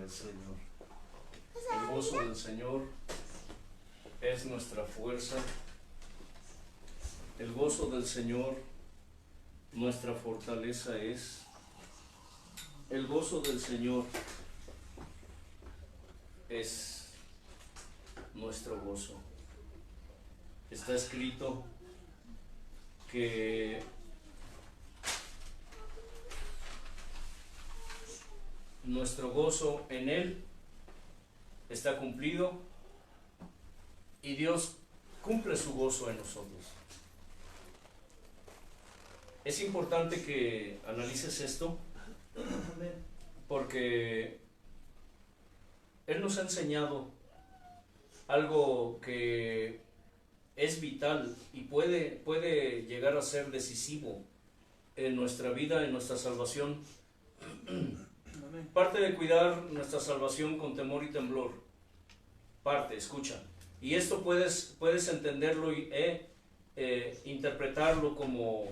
al Señor. El gozo del Señor es nuestra fuerza. El gozo del Señor, nuestra fortaleza es. El gozo del Señor es nuestro gozo. Está escrito que nuestro gozo en Él está cumplido y Dios cumple su gozo en nosotros. Es importante que analices esto porque Él nos ha enseñado algo que es vital y puede llegar a ser decisivo en nuestra vida, en nuestra salvación. Parte de cuidar nuestra salvación con temor y temblor. Parte, escucha. Y esto puedes entenderlo y interpretarlo como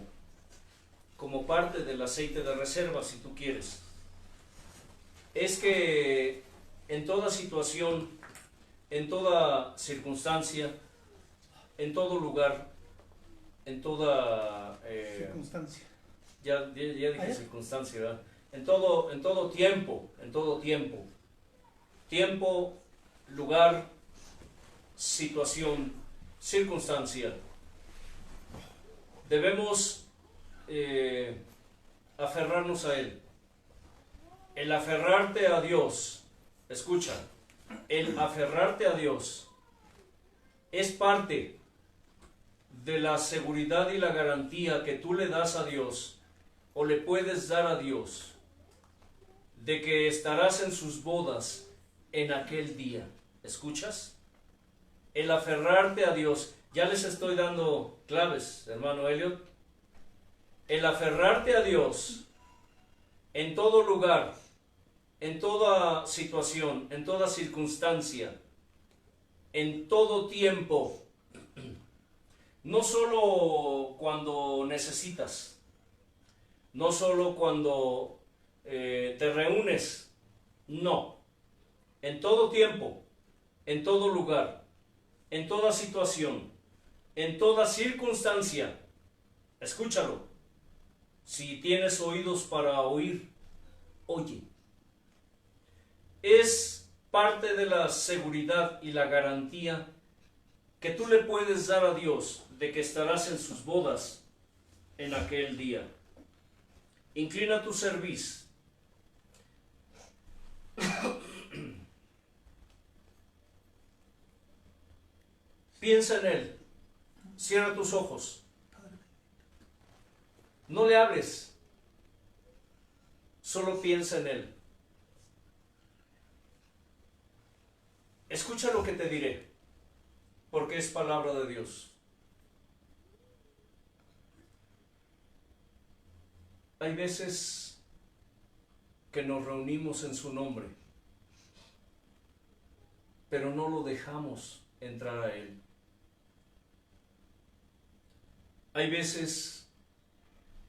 parte del aceite de reserva, si tú quieres. Es que en toda situación, en toda circunstancia, en todo lugar, en toda circunstancia. Ya dije circunstancia, ¿verdad? En todo tiempo, lugar, situación, circunstancia, debemos aferrarnos a Él. El aferrarte a Dios, escucha, el aferrarte a Dios es parte de la seguridad y la garantía que tú le das a Dios o le puedes dar a Dios de que estarás en sus bodas en aquel día. ¿Escuchas? El aferrarte a Dios. Ya les estoy dando claves, hermano Elliot. El aferrarte a Dios en todo lugar, en toda situación, en toda circunstancia, en todo tiempo. No solo cuando necesitas, no solo cuando te reúnes, no. En todo tiempo, en todo lugar, en toda situación, en toda circunstancia. Escúchalo. Si tienes oídos para oír, oye. Es parte de la seguridad y la garantía que tú le puedes dar a Dios de que estarás en sus bodas en aquel día. Inclina tu cerviz. Piensa en Él. Cierra tus ojos. No le hables. Solo piensa en Él. Escucha lo que te diré, porque es palabra de Dios. Hay veces que nos reunimos en su nombre, pero no lo dejamos entrar a Él. Hay veces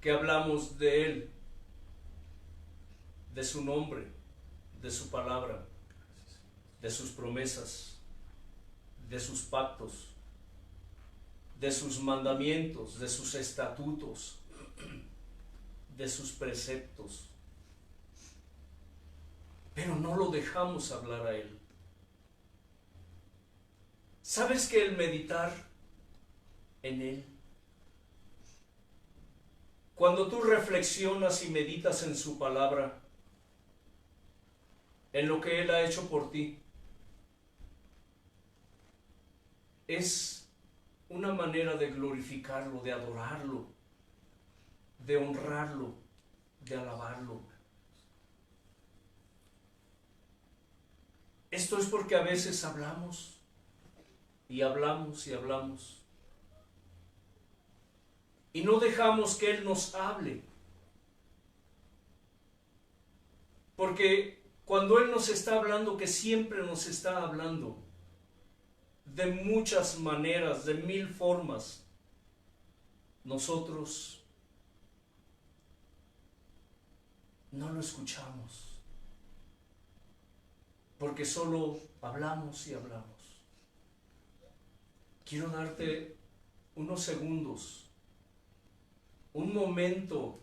que hablamos de Él, de su nombre, de su palabra, de sus promesas, de sus pactos, de sus mandamientos, de sus estatutos, de sus preceptos, pero no lo dejamos hablar a Él. ¿Sabes que el meditar en Él, cuando tú reflexionas y meditas en su palabra, en lo que Él ha hecho por ti, es una manera de glorificarlo, de adorarlo, de honrarlo, de alabarlo? Esto es porque a veces hablamos y hablamos y hablamos y no dejamos que Él nos hable, porque cuando Él nos está hablando, que siempre nos está hablando de muchas maneras, de mil formas, nosotros no lo escuchamos. porque solo hablamos y hablamos. Quiero darte unos segundos, un momento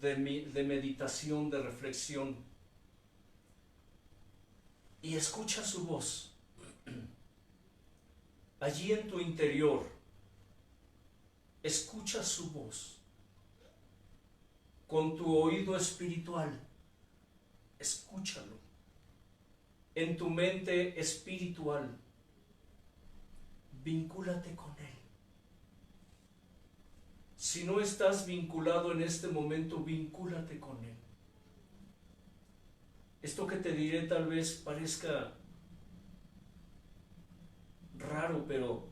de meditación, de reflexión, y escucha su voz. Allí en tu interior, escucha su voz. Con tu oído espiritual, escúchalo. En tu mente espiritual, vincúlate con Él. Si no estás vinculado en este momento, vincúlate con Él. Esto que te diré tal vez parezca raro, pero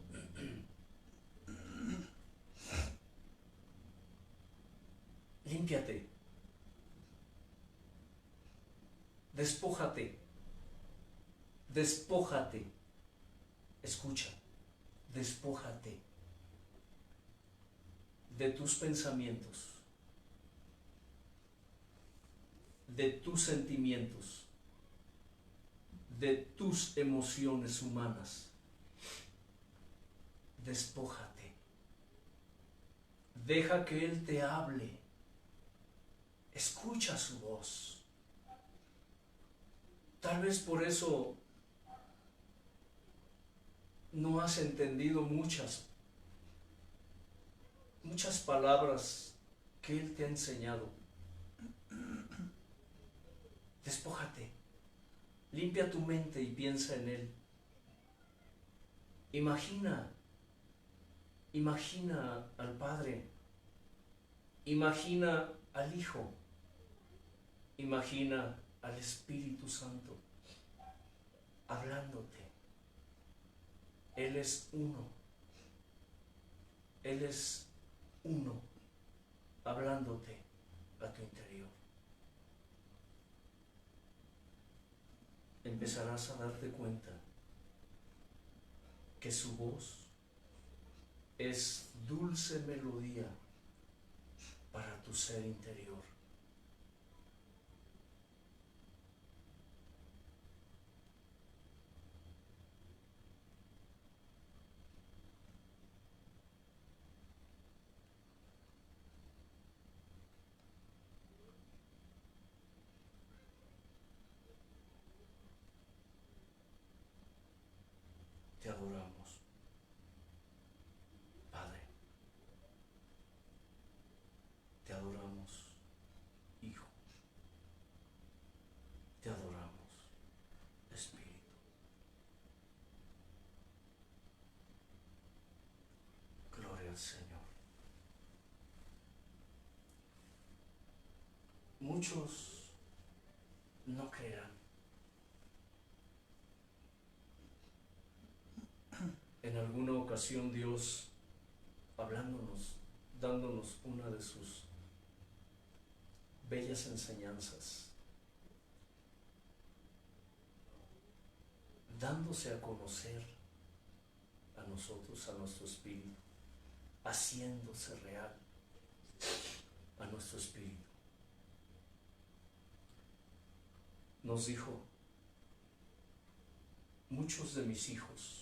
límpiate, despójate, despójate, escucha, despójate de tus pensamientos, de tus sentimientos, de tus emociones humanas. Despójate. Deja que Él te hable. Escucha su voz. Tal vez por eso no has entendido muchas palabras que Él te ha enseñado. Despójate. Limpia tu mente y piensa en Él. Imagina al Padre. Imagina al Hijo. Imagina al Espíritu Santo hablándote. Él es uno. Él es uno hablándote a tu interior. Empezarás a darte cuenta que su voz es dulce melodía para tu ser interior. Te adoramos, Padre. Te adoramos, Hijo. Te adoramos, Espíritu. Gloria al Señor. Muchos no creerán. En alguna ocasión Dios, hablándonos, dándonos una de sus bellas enseñanzas, dándose a conocer a nosotros, a nuestro espíritu, haciéndose real a nuestro espíritu. Nos dijo, muchos de mis hijos,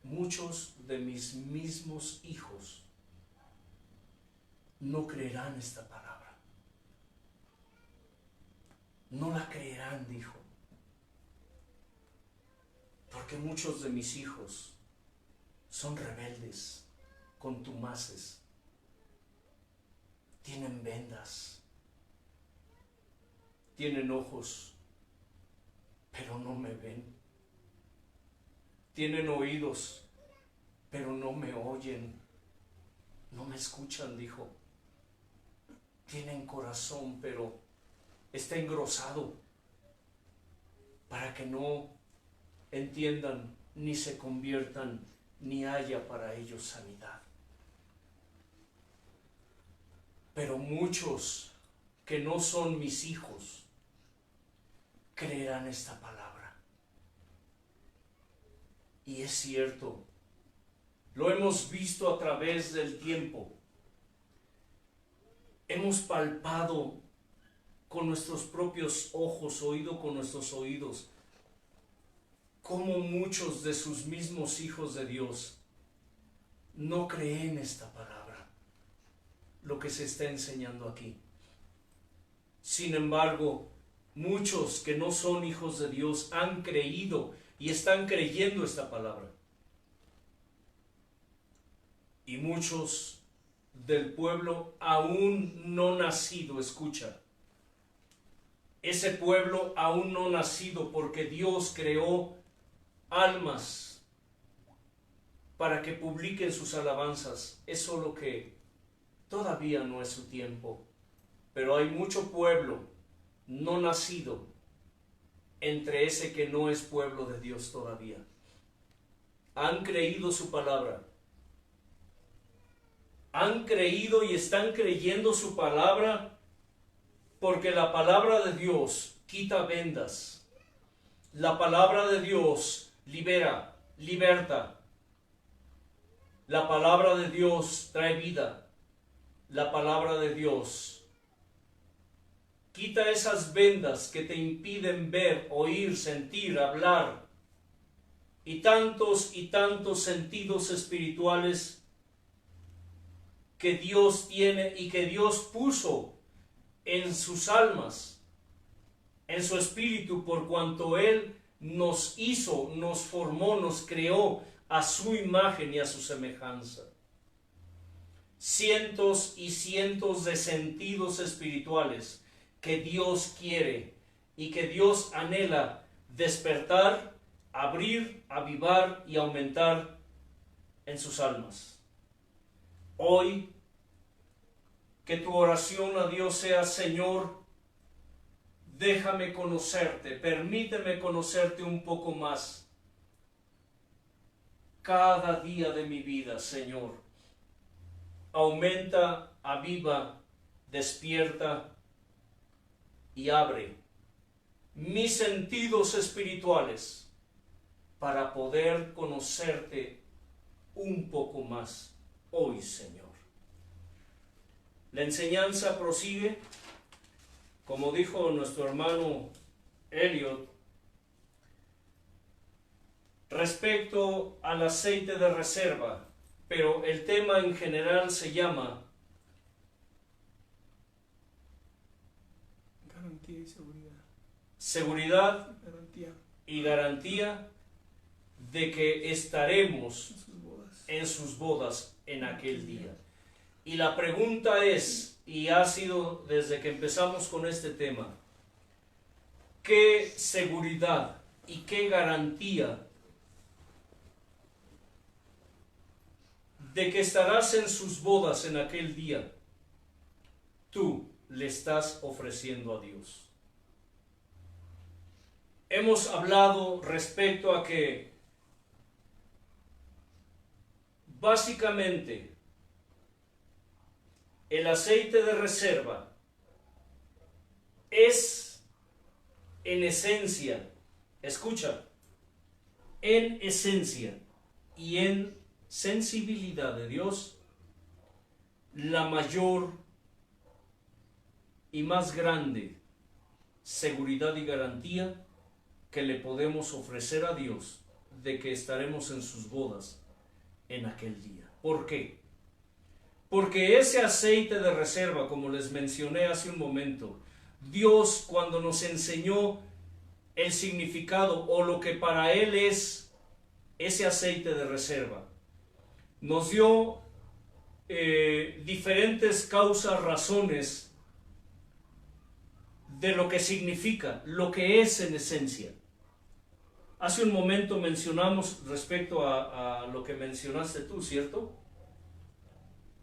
muchos de mis mismos hijos no creerán esta palabra. No la creerán, dijo. Porque muchos de mis hijos son rebeldes, contumaces, tienen vendas, tienen ojos, pero no me ven. Tienen oídos, pero no me oyen, no me escuchan, dijo. Tienen corazón, pero está engrosado para que no entiendan, ni se conviertan, ni haya para ellos sanidad. Pero muchos que no son mis hijos creerán esta palabra. Y es cierto, lo hemos visto a través del tiempo. Hemos palpado con nuestros propios ojos, oído con nuestros oídos, cómo muchos de sus mismos hijos de Dios no creen esta palabra, lo que se está enseñando aquí. Sin embargo, muchos que no son hijos de Dios han creído y están creyendo esta palabra. Y muchos del pueblo aún no nacido, escucha, ese pueblo aún no nacido, porque Dios creó almas para que publiquen sus alabanzas, es solo que todavía no es su tiempo, pero hay mucho pueblo no nacido entre ese que no es pueblo de Dios todavía. Han creído su palabra, han creído y están creyendo su palabra, porque la palabra de Dios quita vendas, la palabra de Dios libera, liberta, la palabra de Dios trae vida, la palabra de Dios quita esas vendas que te impiden ver, oír, sentir, hablar, y tantos sentidos espirituales que Dios tiene y que Dios puso en sus almas, en su espíritu, por cuanto Él nos hizo, nos formó, nos creó a su imagen y a su semejanza. Cientos y cientos de sentidos espirituales que Dios quiere y que Dios anhela despertar, abrir, avivar y aumentar en sus almas. Hoy, que tu oración a Dios sea: Señor, déjame conocerte, permíteme conocerte un poco más cada día de mi vida, Señor. Aumenta, aviva, despierta y abre mis sentidos espirituales para poder conocerte un poco más hoy, Señor. La enseñanza prosigue, como dijo nuestro hermano Elliot, respecto al aceite de reserva, pero el tema en general se llama garantía y seguridad. Seguridad Garantía y garantía de que estaremos en sus bodas. en sus bodas en aquel día. Y la pregunta es, y ha sido desde que empezamos con este tema, ¿qué seguridad y qué garantía de que estarás en sus bodas en aquel día tú le estás ofreciendo a Dios? Hemos hablado respecto a que básicamente el aceite de reserva es en esencia, escucha, en esencia y en sensibilidad de Dios, la mayor y más grande seguridad y garantía que le podemos ofrecer a Dios de que estaremos en sus bodas en aquel día. ¿Por qué? Porque ese aceite de reserva, como les mencioné hace un momento, Dios, cuando nos enseñó el significado o lo que para Él es ese aceite de reserva, nos dio diferentes causas, razones de lo que significa, lo que es en esencia. Hace un momento mencionamos respecto a lo que mencionaste tú, ¿cierto?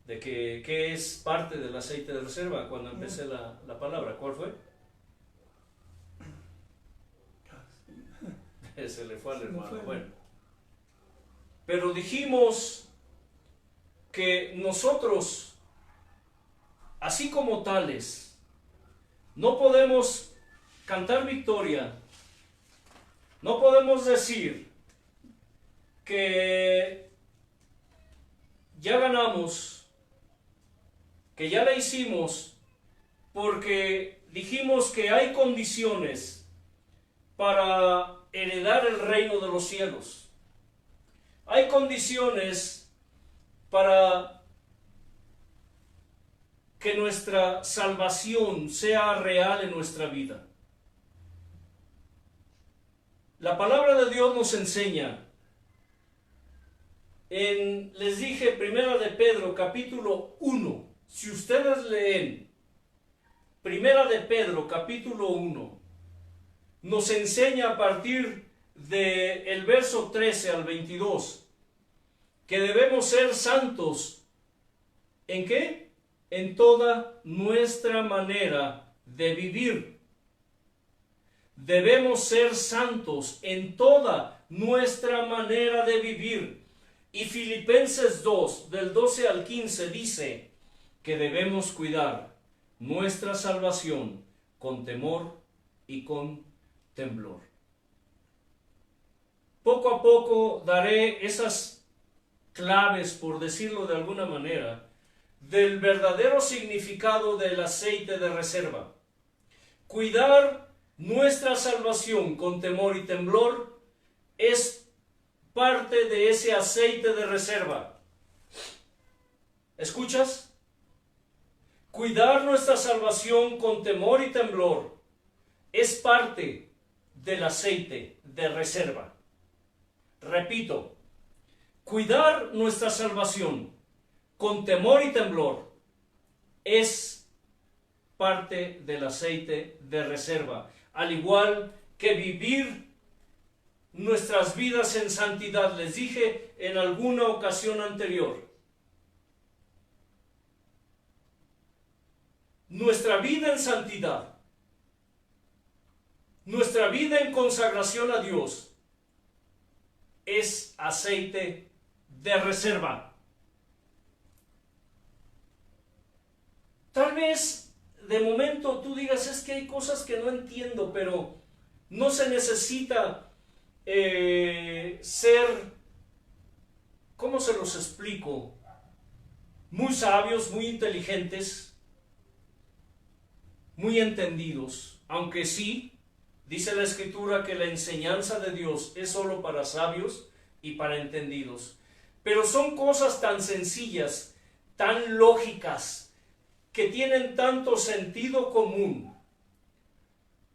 De que es parte del aceite de reserva cuando empecé la palabra. ¿Cuál fue? Se le fue al hermano. Bueno. Pero dijimos que nosotros, así como tales, no podemos cantar victoria, no podemos decir que ya ganamos, que ya la hicimos, porque dijimos que hay condiciones para heredar el reino de los cielos. Hay condiciones para que nuestra salvación sea real en nuestra vida. La palabra de Dios nos enseña, les dije, Primera de Pedro, capítulo 1. Si ustedes leen Primera de Pedro, capítulo 1, nos enseña a partir del verso 13 al 22, que debemos ser santos. ¿En qué? En toda nuestra manera de vivir. Debemos ser santos en toda nuestra manera de vivir. Y Filipenses 2, del 12 al 15, dice que debemos cuidar nuestra salvación con temor y con temblor. Poco a poco daré esas claves, por decirlo de alguna manera, del verdadero significado del aceite de reserva. Cuidar nuestra salvación con temor y temblor es parte de ese aceite de reserva. ¿Escuchas? Cuidar nuestra salvación con temor y temblor es parte del aceite de reserva. Repito, cuidar nuestra salvación con temor y temblor es parte del aceite de reserva, al igual que vivir nuestras vidas en santidad. Les dije en alguna ocasión anterior, nuestra vida en santidad, nuestra vida en consagración a Dios es aceite de reserva. Tal vez de momento tú digas, es que hay cosas que no entiendo, pero no se necesita ser, ¿cómo se los explico? Muy sabios, muy inteligentes, muy entendidos, aunque sí, dice la Escritura que la enseñanza de Dios es solo para sabios y para entendidos. Pero son cosas tan sencillas, tan lógicas, que tienen tanto sentido común,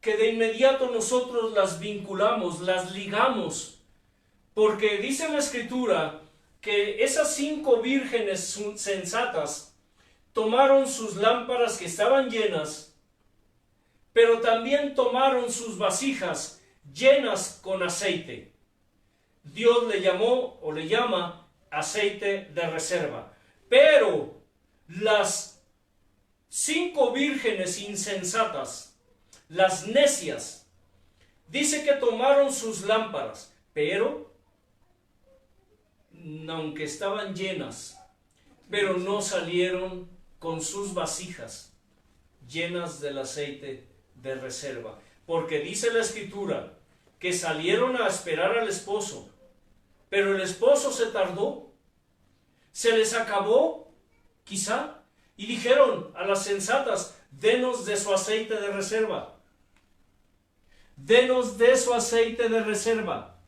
que de inmediato nosotros las vinculamos, las ligamos, porque dice la Escritura que esas 5 vírgenes sensatas tomaron sus lámparas que estaban llenas, pero también tomaron sus vasijas llenas con aceite. Dios le llamó o le llama aceite de reserva. Pero las 5 vírgenes insensatas, las necias, dice que tomaron sus lámparas, pero aunque estaban llenas, pero no salieron con sus vasijas llenas del aceite de reserva, porque dice la Escritura que salieron a esperar al esposo, pero el esposo se tardó, se les acabó, quizá, y dijeron a las sensatas, denos de su aceite de reserva, denos de su aceite de reserva.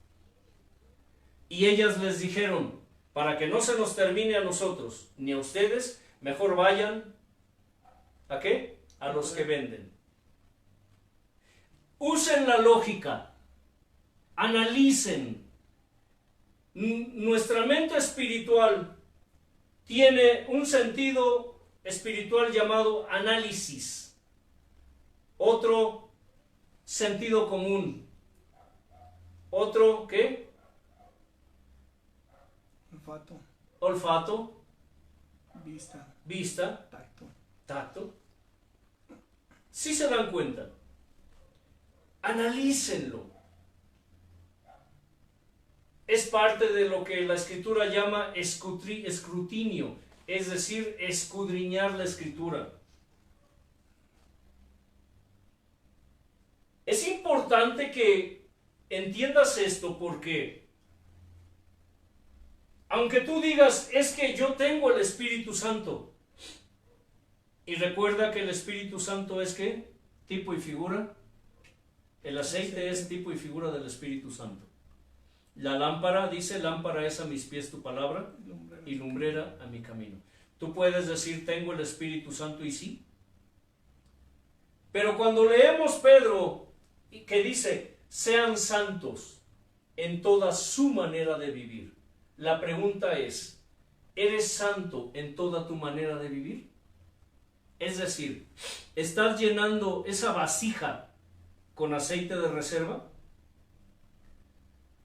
Y ellas les dijeron, para que no se nos termine a nosotros, ni a ustedes, mejor vayan, ¿a qué? A los que venden. Usen la lógica, analicen. Nuestra mente espiritual tiene un sentido espiritual llamado análisis, otro sentido común, otro ¿qué? Olfato, vista, tacto. Si se dan cuenta, analícenlo. Es parte de lo que la Escritura llama escrutinio, es decir, escudriñar la Escritura. Es importante que entiendas esto porque, aunque tú digas, es que yo tengo el Espíritu Santo, y recuerda que el Espíritu Santo es ¿qué? tipo y figura? El aceite es tipo y figura del Espíritu Santo. La lámpara, dice, lámpara es a mis pies tu palabra y lumbrera a mi camino. Tú puedes decir, tengo el Espíritu Santo, y sí. Pero cuando leemos Pedro, que dice, sean santos en toda su manera de vivir, la pregunta es, ¿eres santo en toda tu manera de vivir? Es decir, ¿estás llenando esa vasija con aceite de reserva?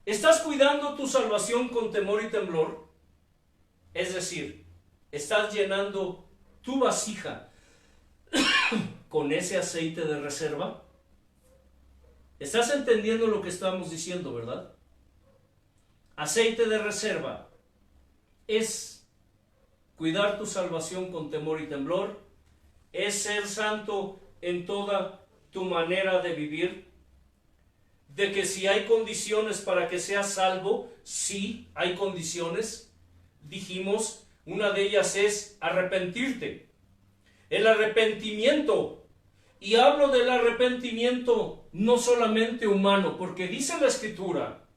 ¿Estás cuidando tu salvación con temor y temblor? Es decir, ¿estás llenando tu vasija con ese aceite de reserva? ¿Estás entendiendo lo que estamos diciendo, verdad? Aceite de reserva es cuidar tu salvación con temor y temblor, es ser santo en toda tu manera de vivir, de que si hay condiciones para que seas salvo, sí hay condiciones. Dijimos, una de ellas es arrepentirte. El arrepentimiento, y hablo del arrepentimiento no solamente humano, porque dice la Escritura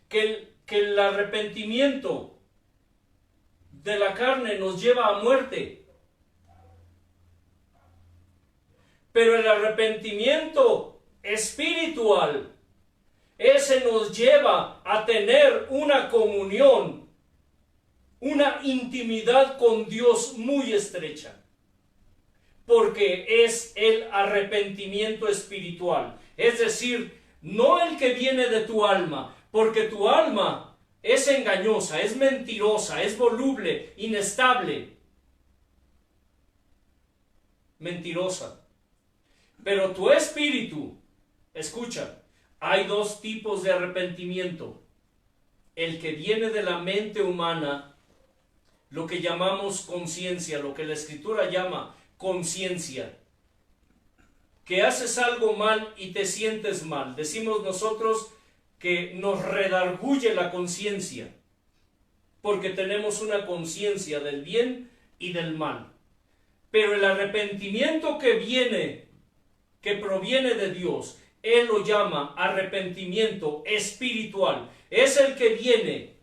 que el arrepentimiento de la carne nos lleva a muerte, pero el arrepentimiento espiritual, ese nos lleva a tener una comunión, una intimidad con Dios muy estrecha, porque es el arrepentimiento espiritual, es decir, no el que viene de tu alma, porque tu alma es engañosa, es mentirosa, es voluble, inestable, mentirosa. Pero tu espíritu, escucha, hay dos tipos de arrepentimiento. El que viene de la mente humana, lo que llamamos conciencia, lo que la Escritura llama conciencia. Que haces algo mal y te sientes mal. Decimos nosotros que nos redarguye la conciencia, porque tenemos una conciencia del bien y del mal. Pero el arrepentimiento que proviene de Dios, Él lo llama arrepentimiento espiritual. Es el que viene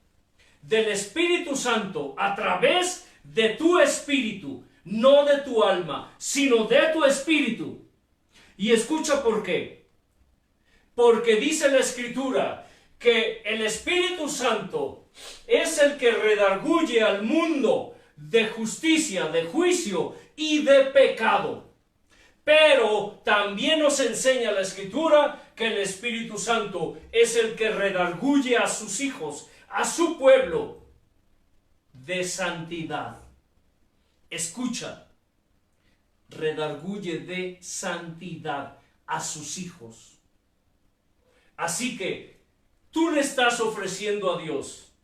del Espíritu Santo a través de tu espíritu, no de tu alma, sino de tu espíritu. Y escucha por qué. Porque dice la Escritura que el Espíritu Santo es el que redarguye al mundo de justicia, de juicio y de pecado. Pero también nos enseña la Escritura que el Espíritu Santo es el que redarguye a sus hijos, a su pueblo, de santidad. Escucha, redarguye de santidad a sus hijos. Así que tú le estás ofreciendo a Dios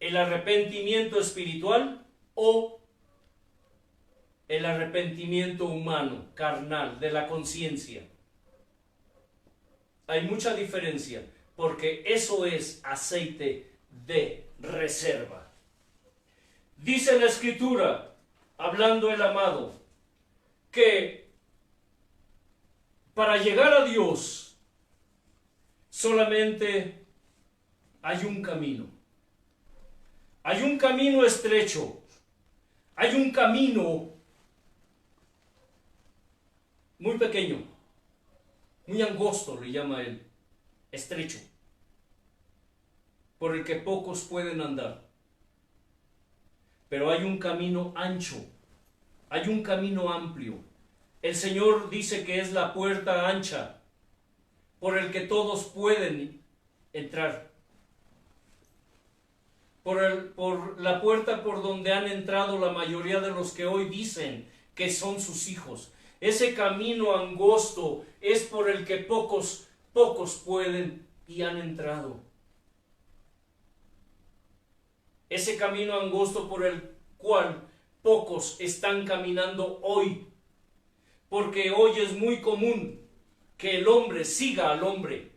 el arrepentimiento espiritual o el arrepentimiento humano, carnal, de la conciencia. Hay mucha diferencia, porque eso es aceite de reserva. Dice la Escritura, hablando el amado, que para llegar a Dios solamente hay un camino. Hay un camino estrecho. Hay un camino muy pequeño, muy angosto, le llama él, estrecho, por el que pocos pueden andar. Pero hay un camino ancho, hay un camino amplio. El Señor dice que es la puerta ancha por el que todos pueden entrar. Por la puerta por donde han entrado la mayoría de los que hoy dicen que son sus hijos. Ese camino angosto es por el que pocos pueden y han entrado. Ese camino angosto por el cual pocos están caminando hoy. Porque hoy es muy común que el hombre siga al hombre.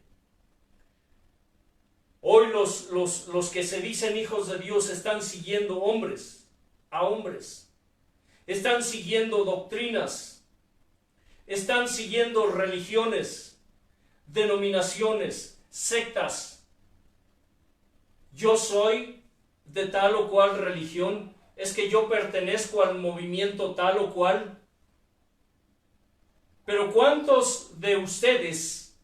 Hoy los que se dicen hijos de Dios están siguiendo hombres a hombres. Están siguiendo doctrinas. están siguiendo religiones, denominaciones, sectas. Yo soy de tal o cual religión, es que yo pertenezco al movimiento tal o cual. Pero ¿cuántos de ustedes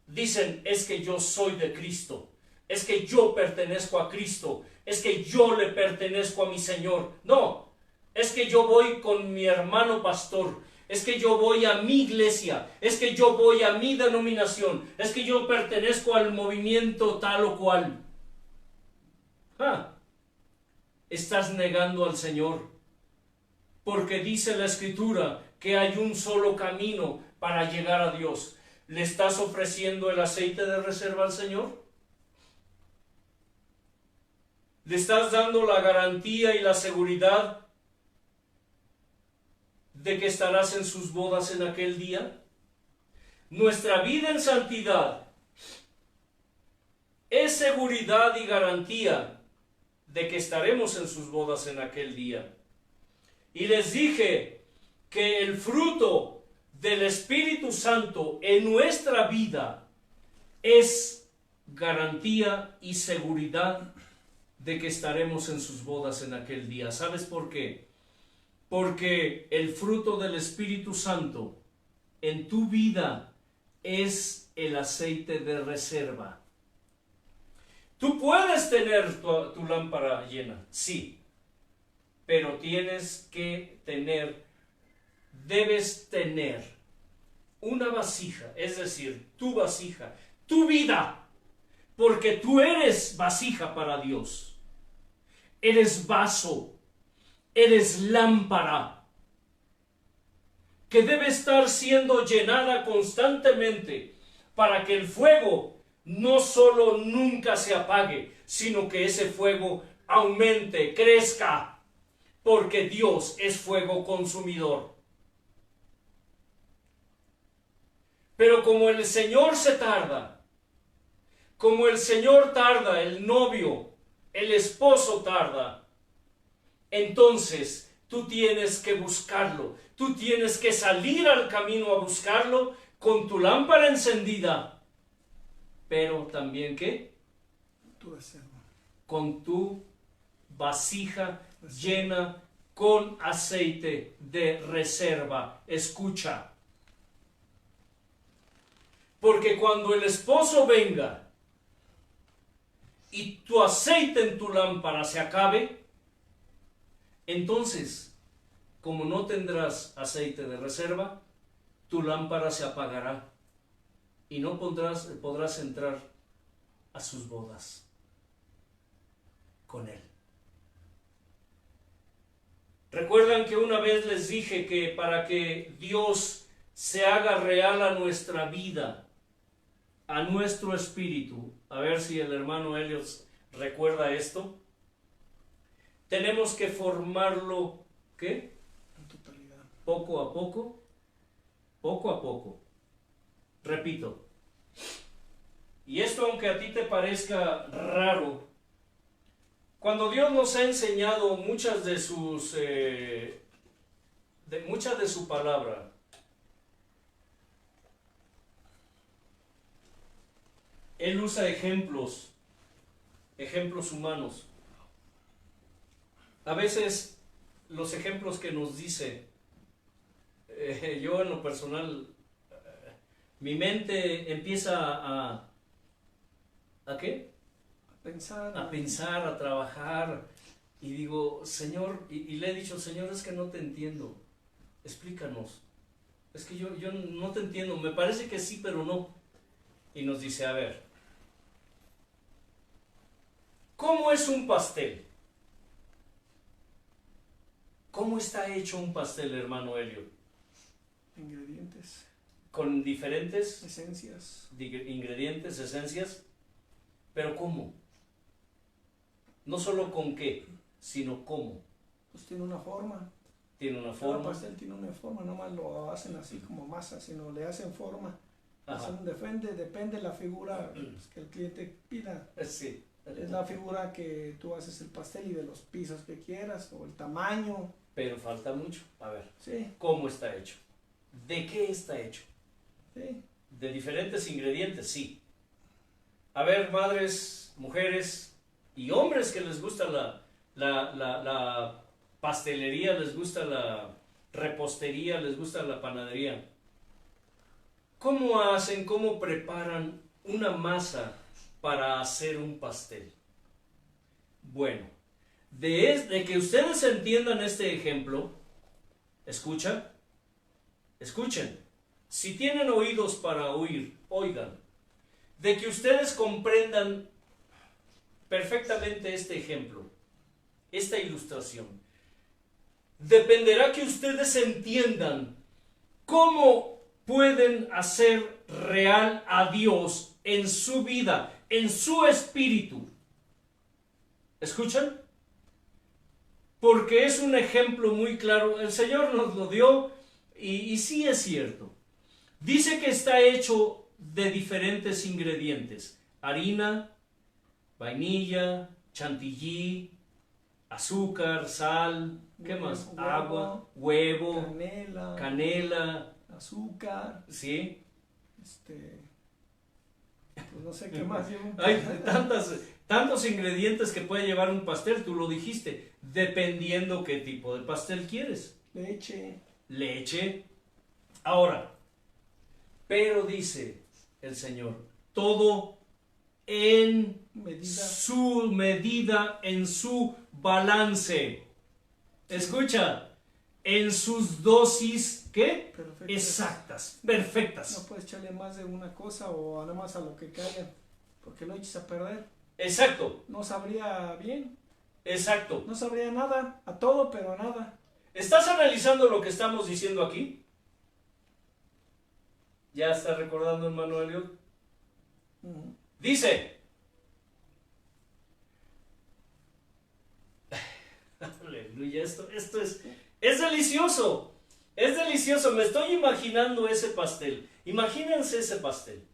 dicen, es que yo soy de Cristo, es que yo pertenezco a Cristo, es que yo le pertenezco a mi Señor? No, es que yo voy con mi hermano pastor, es que yo voy a mi iglesia, es que yo voy a mi denominación, es que yo pertenezco al movimiento tal o cual. Estás negando al Señor, porque dice la Escritura que hay un solo camino para llegar a Dios. ¿Le estás ofreciendo el aceite de reserva al Señor? ¿Le estás dando la garantía y la seguridad de que estarás en sus bodas en aquel día? Nuestra vida en santidad es seguridad y garantía de que estaremos en sus bodas en aquel día. Y les dije que el fruto del Espíritu Santo en nuestra vida es garantía y seguridad de que estaremos en sus bodas en aquel día. ¿Sabes por qué? Porque el fruto del Espíritu Santo en tu vida es el aceite de reserva. Tú puedes tener tu lámpara llena, sí, pero debes tener una vasija, es decir, tu vasija, tu vida, porque tú eres vasija para Dios. Eres vaso, eres lámpara, que debe estar siendo llenada constantemente para que el fuego no solo nunca se apague, sino que ese fuego aumente, crezca, porque Dios es fuego consumidor. Pero como el Señor se tarda, como el Señor tarda, el novio, el esposo tarda, entonces tú tienes que buscarlo, tú tienes que salir al camino a buscarlo con tu lámpara encendida. Pero también, ¿qué? Tu reserva. Con tu vasija llena con aceite de reserva. Escucha. Porque cuando el esposo venga y tu aceite en tu lámpara se acabe, entonces, como no tendrás aceite de reserva, tu lámpara se apagará y no podrás entrar a sus bodas con él. ¿Recuerdan que una vez les dije que para que Dios se haga real a nuestra vida, a nuestro espíritu, a ver si el hermano Helios recuerda esto, tenemos que formarlo, ¿qué? En totalidad. Poco a poco, poco a poco. Repito, y esto aunque a ti te parezca raro, cuando Dios nos ha enseñado mucha de su palabra, Él usa ejemplos humanos. A veces los ejemplos que nos dice, yo en lo personal, mi mente empieza ¿a qué? A pensar, a trabajar, y digo, Señor, y le he dicho, Señor, es que no te entiendo, explícanos, es que yo no te entiendo, me parece que sí, pero no. Y nos dice, a ver, ¿cómo es un pastel? ¿Cómo está hecho un pastel, hermano Helio? Ingredientes. Con diferentes esencias. Ingredientes, esencias, pero ¿cómo? No solo con qué, sino cómo. Pues tiene una forma. Tiene una forma. El pastel tiene una forma, no más lo hacen así como masa, sino le hacen forma. Depende de la figura pues, que el cliente pida. Sí. Es la figura que tú haces el pastel y de los pisos que quieras, o el tamaño. Pero falta mucho. A ver, sí. ¿Cómo está hecho? ¿De qué está hecho? Sí. De diferentes ingredientes, sí. A ver, madres, mujeres y hombres que les gusta la pastelería, les gusta la repostería, les gusta la panadería. ¿Cómo hacen, cómo preparan una masa para hacer un pastel? Bueno, de que ustedes entiendan este ejemplo, escuchen. Si tienen oídos para oír, oigan. De que ustedes comprendan perfectamente este ejemplo, esta ilustración. Dependerá que ustedes entiendan cómo pueden hacer real a Dios en su vida, en su espíritu. ¿Escuchan? Porque es un ejemplo muy claro. El Señor nos lo dio y sí es cierto. Dice que está hecho de diferentes ingredientes: harina, vainilla, chantilly, azúcar, sal, ¿qué más? Huevo, Agua, huevo, canela, azúcar, ¿sí? Pues no sé qué más lleva un Hay pastel. tantos ingredientes que puede llevar un pastel, tú lo dijiste, dependiendo qué tipo de pastel quieres. Leche. Ahora, pero dice el Señor, todo en su medida, en su balance. Escucha, en sus dosis, ¿qué? Exactas, perfectas. No puedes echarle más de una cosa o nada más a lo que caiga, porque lo eches a perder. Exacto. No sabría bien. Exacto. No sabría nada, a todo, pero a nada. ¿Estás analizando lo que estamos diciendo aquí? ¿Ya está recordando, hermano Eliot? Dice, aleluya, esto es delicioso, es delicioso. Me estoy imaginando ese pastel. Imagínense ese pastel.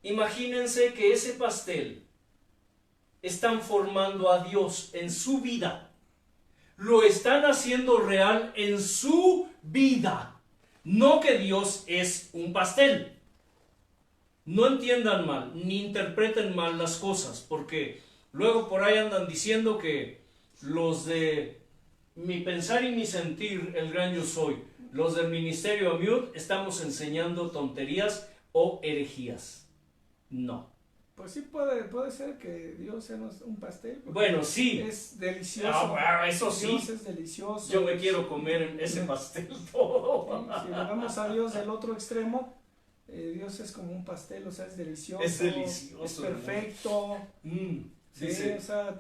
Imagínense que ese pastel están formando a Dios en su vida. Lo están haciendo real en su vida. No que Dios es un pastel. No entiendan mal, ni interpreten mal las cosas, porque luego por ahí andan diciendo que los de mi pensar y mi sentir, el gran yo soy, los del ministerio Amiut, estamos enseñando tonterías o herejías. No. Pues sí puede ser que Dios sea un pastel. Bueno, sí. Es delicioso. Bueno, eso sí. Dios es delicioso. Yo me quiero comer ese pastel todo. Si le vamos a Dios del otro extremo, Dios es como un pastel, o sea, es delicioso. Es delicioso. Es perfecto. Sí, dice, o sea,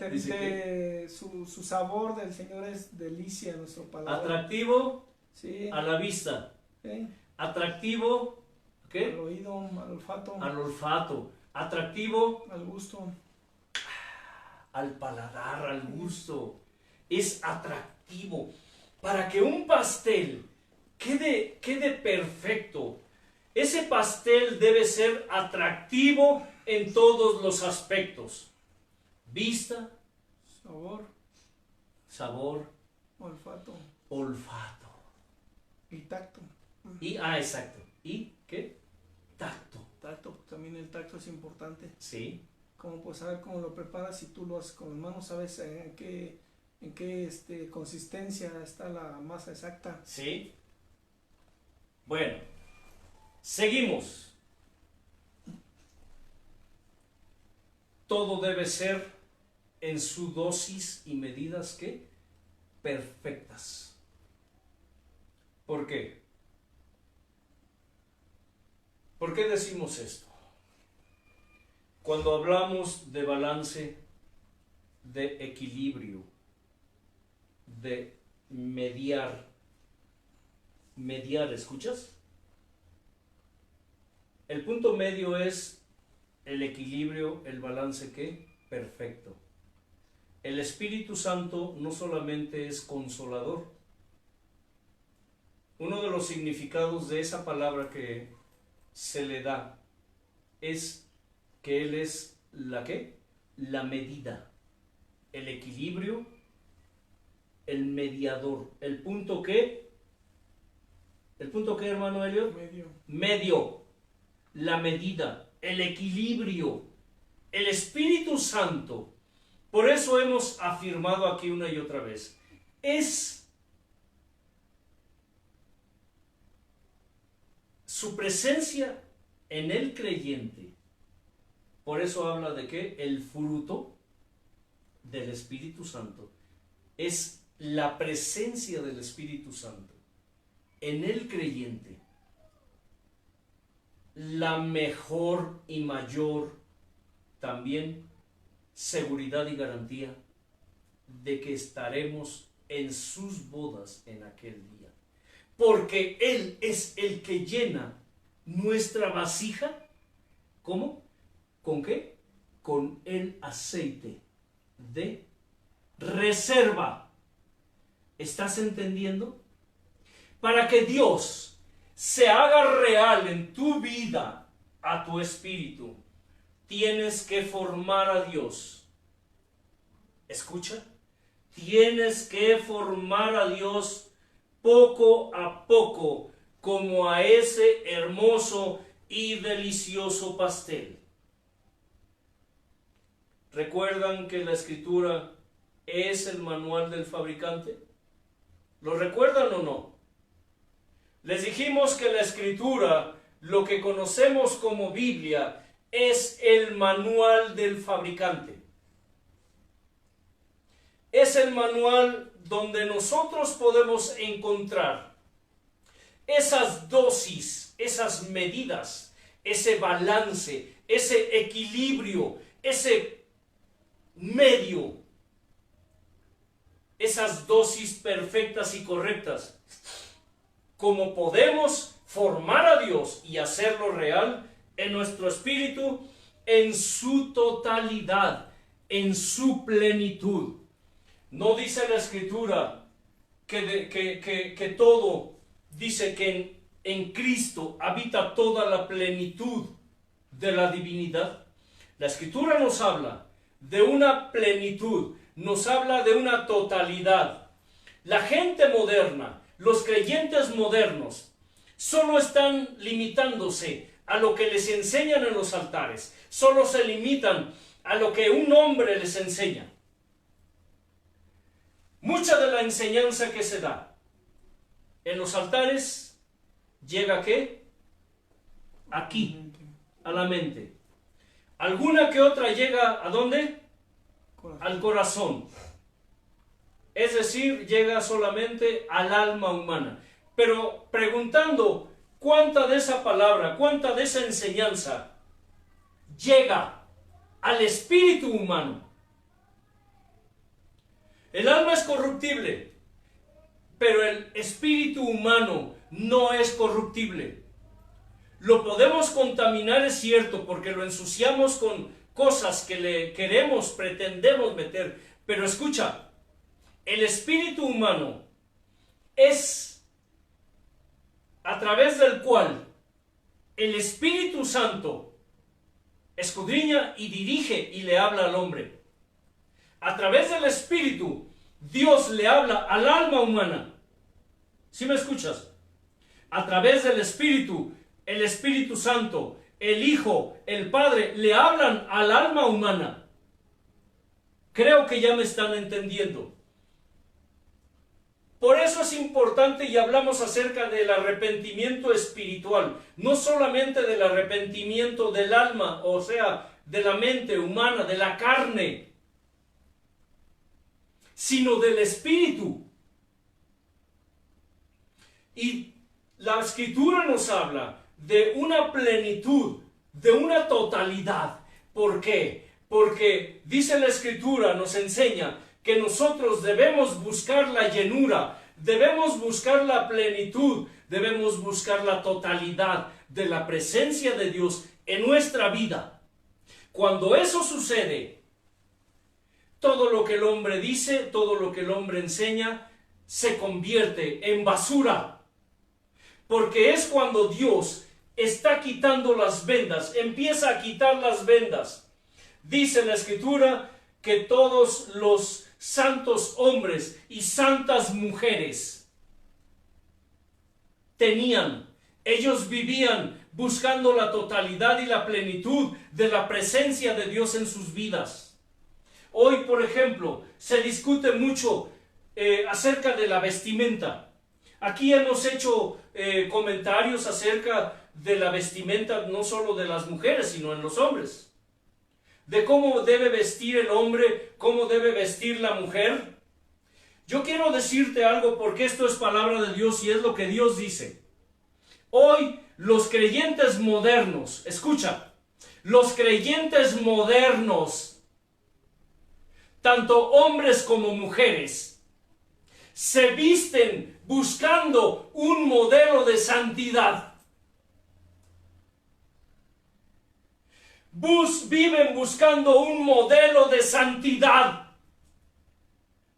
su sabor del Señor es delicia a nuestro paladar. Atractivo, sí, a la vista. Sí. Atractivo, ¿qué? Al oído, al olfato. Al olfato. Atractivo. Al gusto. Al paladar, al gusto. Es atractivo. Para que un pastel quede perfecto, ese pastel debe ser atractivo en todos los aspectos. Vista, sabor, olfato y tacto. Exacto. ¿Y qué? Tacto. También el tacto es importante. Sí. Como puedes saber cómo lo preparas, si tú lo haces con las manos, sabes en qué consistencia está la masa exacta. Sí. Bueno, seguimos. Todo debe ser en su dosis y medidas, ¿qué? Perfectas. ¿Por qué? ¿Por qué decimos esto? Cuando hablamos de balance, de equilibrio, de mediar, ¿escuchas? El punto medio es el equilibrio, el balance, ¿qué? Perfecto. El Espíritu Santo no solamente es consolador. Uno de los significados de esa palabra que se le da es que Él es ¿la qué? La medida, el equilibrio, el mediador, el punto que, ¿El punto qué, hermano Elliot? Medio. Medio. La medida, el equilibrio, el Espíritu Santo. Por eso hemos afirmado aquí una y otra vez. Es su presencia en el creyente. Por eso habla de que el fruto del Espíritu Santo es la presencia del Espíritu Santo en el creyente. La mejor y mayor también seguridad y garantía de que estaremos en sus bodas en aquel día. Porque Él es el que llena nuestra vasija. ¿Cómo? ¿Con qué? Con el aceite de reserva. ¿Estás entendiendo? Para que Dios se haga real en tu vida, a tu espíritu, tienes que formar a Dios. ¿Escucha? Tienes que formar a Dios poco a poco, como a ese hermoso y delicioso pastel. ¿Recuerdan que la Escritura es el manual del fabricante? ¿Lo recuerdan o no? Les dijimos que la Escritura, lo que conocemos como Biblia, es el manual del fabricante. Es el manual donde nosotros podemos encontrar esas dosis, esas medidas, ese balance, ese equilibrio, ese medio, esas dosis perfectas y correctas. Como podemos formar a Dios y hacerlo real en nuestro espíritu en su totalidad, en su plenitud. No dice la Escritura que todo, dice que en Cristo habita toda la plenitud de la divinidad. La Escritura nos habla de una plenitud, nos habla de una totalidad. La gente moderna, los creyentes modernos, solo están limitándose a lo que les enseñan en los altares, solo se limitan a lo que un hombre les enseña. Mucha de la enseñanza que se da en los altares llega ¿a qué? Aquí, a la mente. Alguna que otra llega ¿a dónde? Al corazón. Es decir, llega solamente al alma humana. Pero preguntando cuánta de esa palabra, cuánta de esa enseñanza llega al espíritu humano. El alma es corruptible, pero el espíritu humano no es corruptible. Lo podemos contaminar, es cierto, porque lo ensuciamos con cosas que le queremos, pretendemos meter. Pero escucha, el espíritu humano es a través del cual el Espíritu Santo escudriña y dirige y le habla al hombre. A través del Espíritu, Dios le habla al alma humana. ¿Sí me escuchas? A través del Espíritu, el Espíritu Santo, el Hijo, el Padre, le hablan al alma humana. Creo que ya me están entendiendo. Por eso es importante y hablamos acerca del arrepentimiento espiritual, no solamente del arrepentimiento del alma, o sea, de la mente humana, de la carne, sino del espíritu. Y la Escritura nos habla de una plenitud, de una totalidad. ¿Por qué? Porque dice la Escritura, nos enseña que nosotros debemos buscar la llenura, debemos buscar la plenitud, debemos buscar la totalidad de la presencia de Dios en nuestra vida. Cuando eso sucede, todo lo que el hombre dice, todo lo que el hombre enseña, se convierte en basura. Porque es cuando Dios está quitando las vendas, empieza a quitar las vendas. Dice la Escritura que todos los santos hombres y santas mujeres tenían. Ellos vivían buscando la totalidad y la plenitud de la presencia de Dios en sus vidas. Hoy, por ejemplo, se discute mucho acerca de la vestimenta. Aquí hemos hecho comentarios acerca de la vestimenta no solo de las mujeres, sino en los hombres. De cómo debe vestir el hombre, cómo debe vestir la mujer. Yo quiero decirte algo porque esto es palabra de Dios y es lo que Dios dice. Hoy los creyentes modernos, escucha, los creyentes modernos, tanto hombres como mujeres, se visten buscando un modelo de santidad. Viven buscando un modelo de santidad,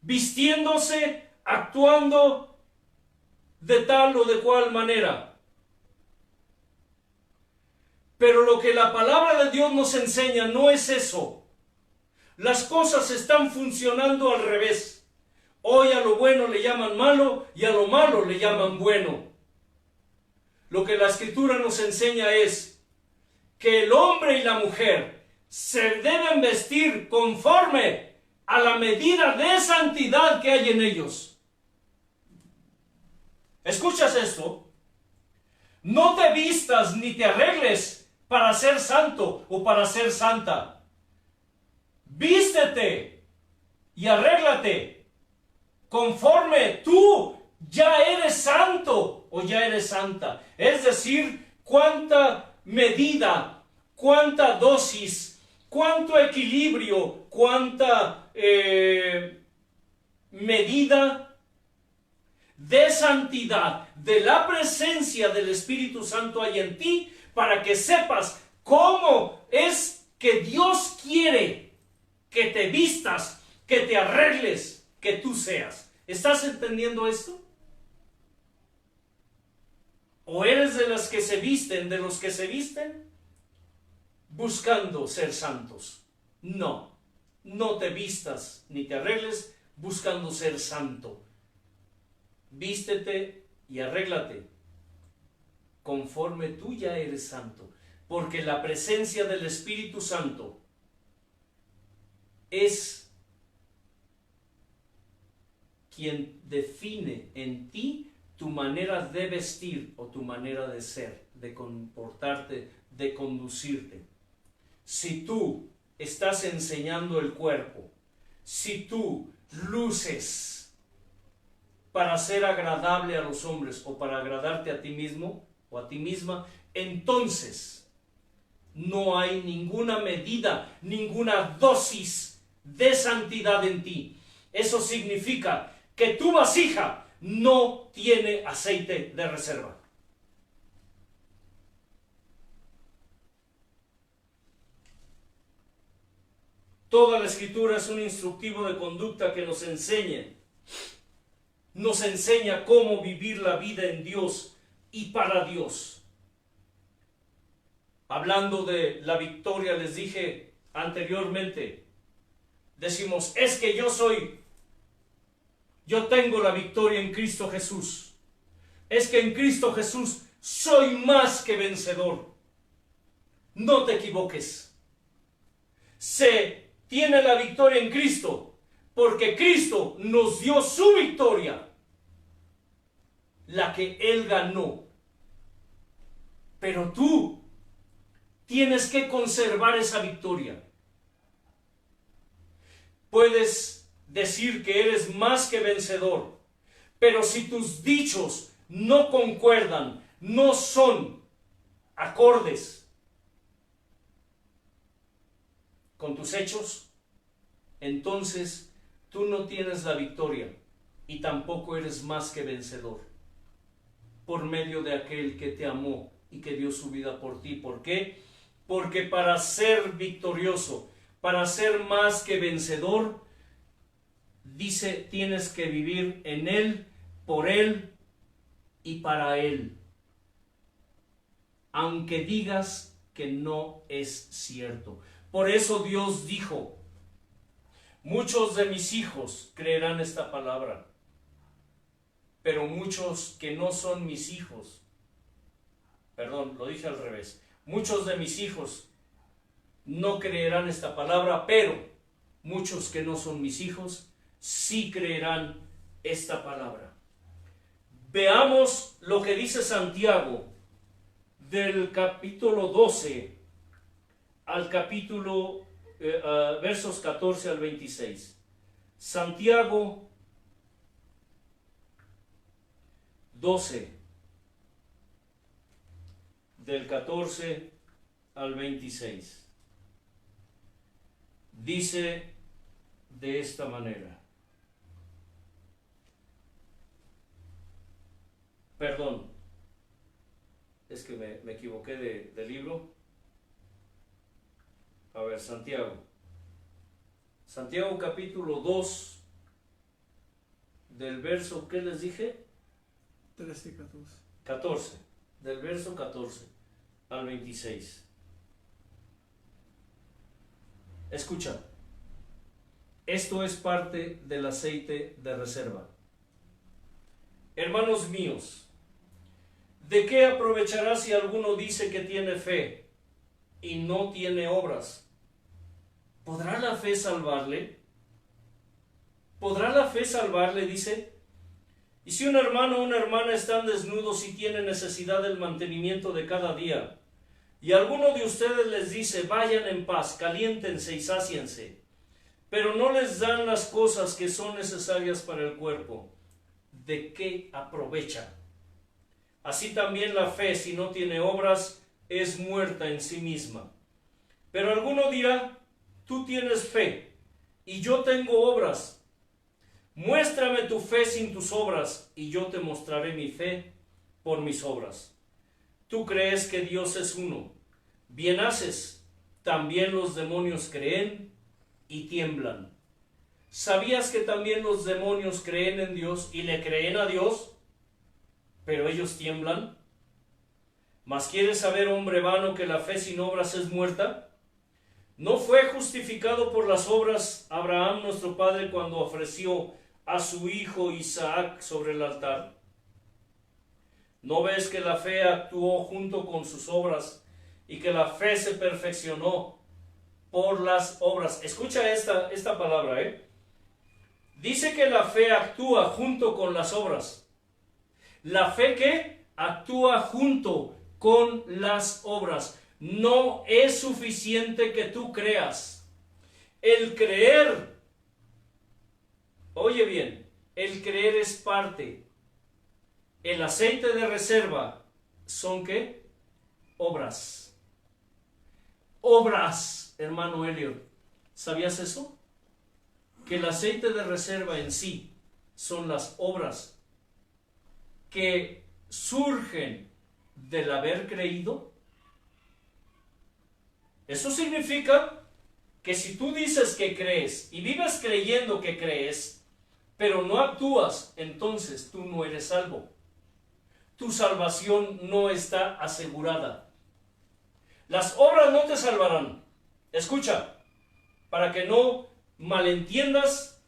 vistiéndose, actuando de tal o de cual manera. Pero lo que la palabra de Dios nos enseña no es eso. Las cosas están funcionando al revés. Hoy a lo bueno le llaman malo y a lo malo le llaman bueno. Lo que la Escritura nos enseña es que el hombre y la mujer se deben vestir conforme a la medida de santidad que hay en ellos. ¿Escuchas esto? No te vistas ni te arregles para ser santo o para ser santa. Vístete y arréglate conforme tú ya eres santo o ya eres santa. Es decir, cuánta medida, cuánta dosis, cuánto equilibrio, cuánta medida de santidad, de la presencia del Espíritu Santo hay en ti, para que sepas cómo es que Dios quiere que te vistas, que te arregles, que tú seas. ¿Estás entendiendo esto? ¿O eres de las que se visten, de los que se visten buscando ser santos? No, no te vistas ni te arregles buscando ser santo. Vístete y arréglate conforme tú ya eres santo, porque la presencia del Espíritu Santo es quien define en ti tu manera de vestir o tu manera de ser, de comportarte, de conducirte. Si tú estás enseñando el cuerpo, si tú luces para ser agradable a los hombres o para agradarte a ti mismo o a ti misma, entonces no hay ninguna medida, ninguna dosis de santidad en ti. Eso significa que tu vasija no tiene aceite de reserva. Toda la Escritura es un instructivo de conducta que nos enseña cómo vivir la vida en Dios y para Dios. Hablando de la victoria, les dije anteriormente, decimos, es que yo tengo la victoria en Cristo Jesús. Es que en Cristo Jesús soy más que vencedor. No te equivoques. Se tiene la victoria en Cristo porque Cristo nos dio su victoria, la que Él ganó. Pero tú tienes que conservar esa victoria. Puedes decir que eres más que vencedor, pero si tus dichos no concuerdan, no son acordes con tus hechos, entonces tú no tienes la victoria y tampoco eres más que vencedor por medio de aquel que te amó y que dio su vida por ti. ¿Por qué? Porque para ser victorioso, para ser más que vencedor, dice, tienes que vivir en Él, por Él y para Él. Aunque digas que no es cierto. Por eso Dios dijo, muchos de mis hijos creerán esta palabra. pero muchos que no son mis hijos, perdón, lo dije al revés, muchos de mis hijos no creerán esta palabra, pero muchos que no son mis hijos sí creerán esta palabra. Veamos lo que dice Santiago del capítulo 12 al capítulo, versos 14 al 26. Santiago 12, del 14 al 26. Dice de esta manera. Perdón, es que me equivoqué de libro. A ver, Santiago capítulo 2, del verso, ¿qué les dije? 13 y 14. 14, del verso 14 al 26. Escucha, esto es parte del aceite de reserva. Hermanos míos, ¿de qué aprovechará si alguno dice que tiene fe y no tiene obras? ¿Podrá la fe salvarle? ¿Podrá la fe salvarle? Dice. Y si un hermano o una hermana están desnudos y tienen necesidad del mantenimiento de cada día, y alguno de ustedes les dice, vayan en paz, caliéntense y sáciense, pero no les dan las cosas que son necesarias para el cuerpo, ¿de qué aprovecha? Así también la fe, si no tiene obras, es muerta en sí misma. Pero alguno dirá, tú tienes fe, y yo tengo obras. Muéstrame tu fe sin tus obras, y yo te mostraré mi fe por mis obras. Tú crees que Dios es uno. Bien haces. También los demonios creen y tiemblan. ¿Sabías que también los demonios creen en Dios y le creen a Dios? Pero ellos tiemblan. ¿Mas quieres saber, hombre vano, que la fe sin obras es muerta? ¿No fue justificado por las obras Abraham nuestro padre cuando ofreció a su hijo Isaac sobre el altar? ¿No ves que la fe actuó junto con sus obras y que la fe se perfeccionó por las obras? Escucha esta palabra, Dice que la fe actúa junto con las obras. La fe que actúa junto con las obras. No es suficiente que tú creas. El creer, oye bien, el creer es parte. El aceite de reserva son ¿qué? Obras. Obras, hermano Elliot. ¿Sabías eso? Que el aceite de reserva en sí son las obras que surgen del haber creído. Eso significa que si tú dices que crees y vives creyendo que crees, pero no actúas, entonces tú no eres salvo. Tu salvación no está asegurada. Las obras no te salvarán. Escucha, para que no malentiendas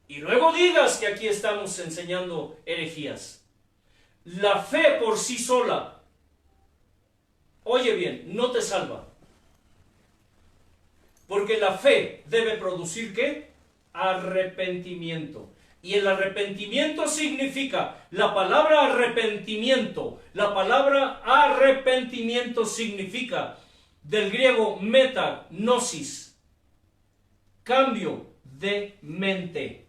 y luego digas que aquí estamos enseñando herejías. La fe por sí sola, oye bien, no te salva. Porque la fe debe producir ¿qué? Arrepentimiento. Y el arrepentimiento significa, la palabra arrepentimiento significa, del griego metanosis, cambio de mente.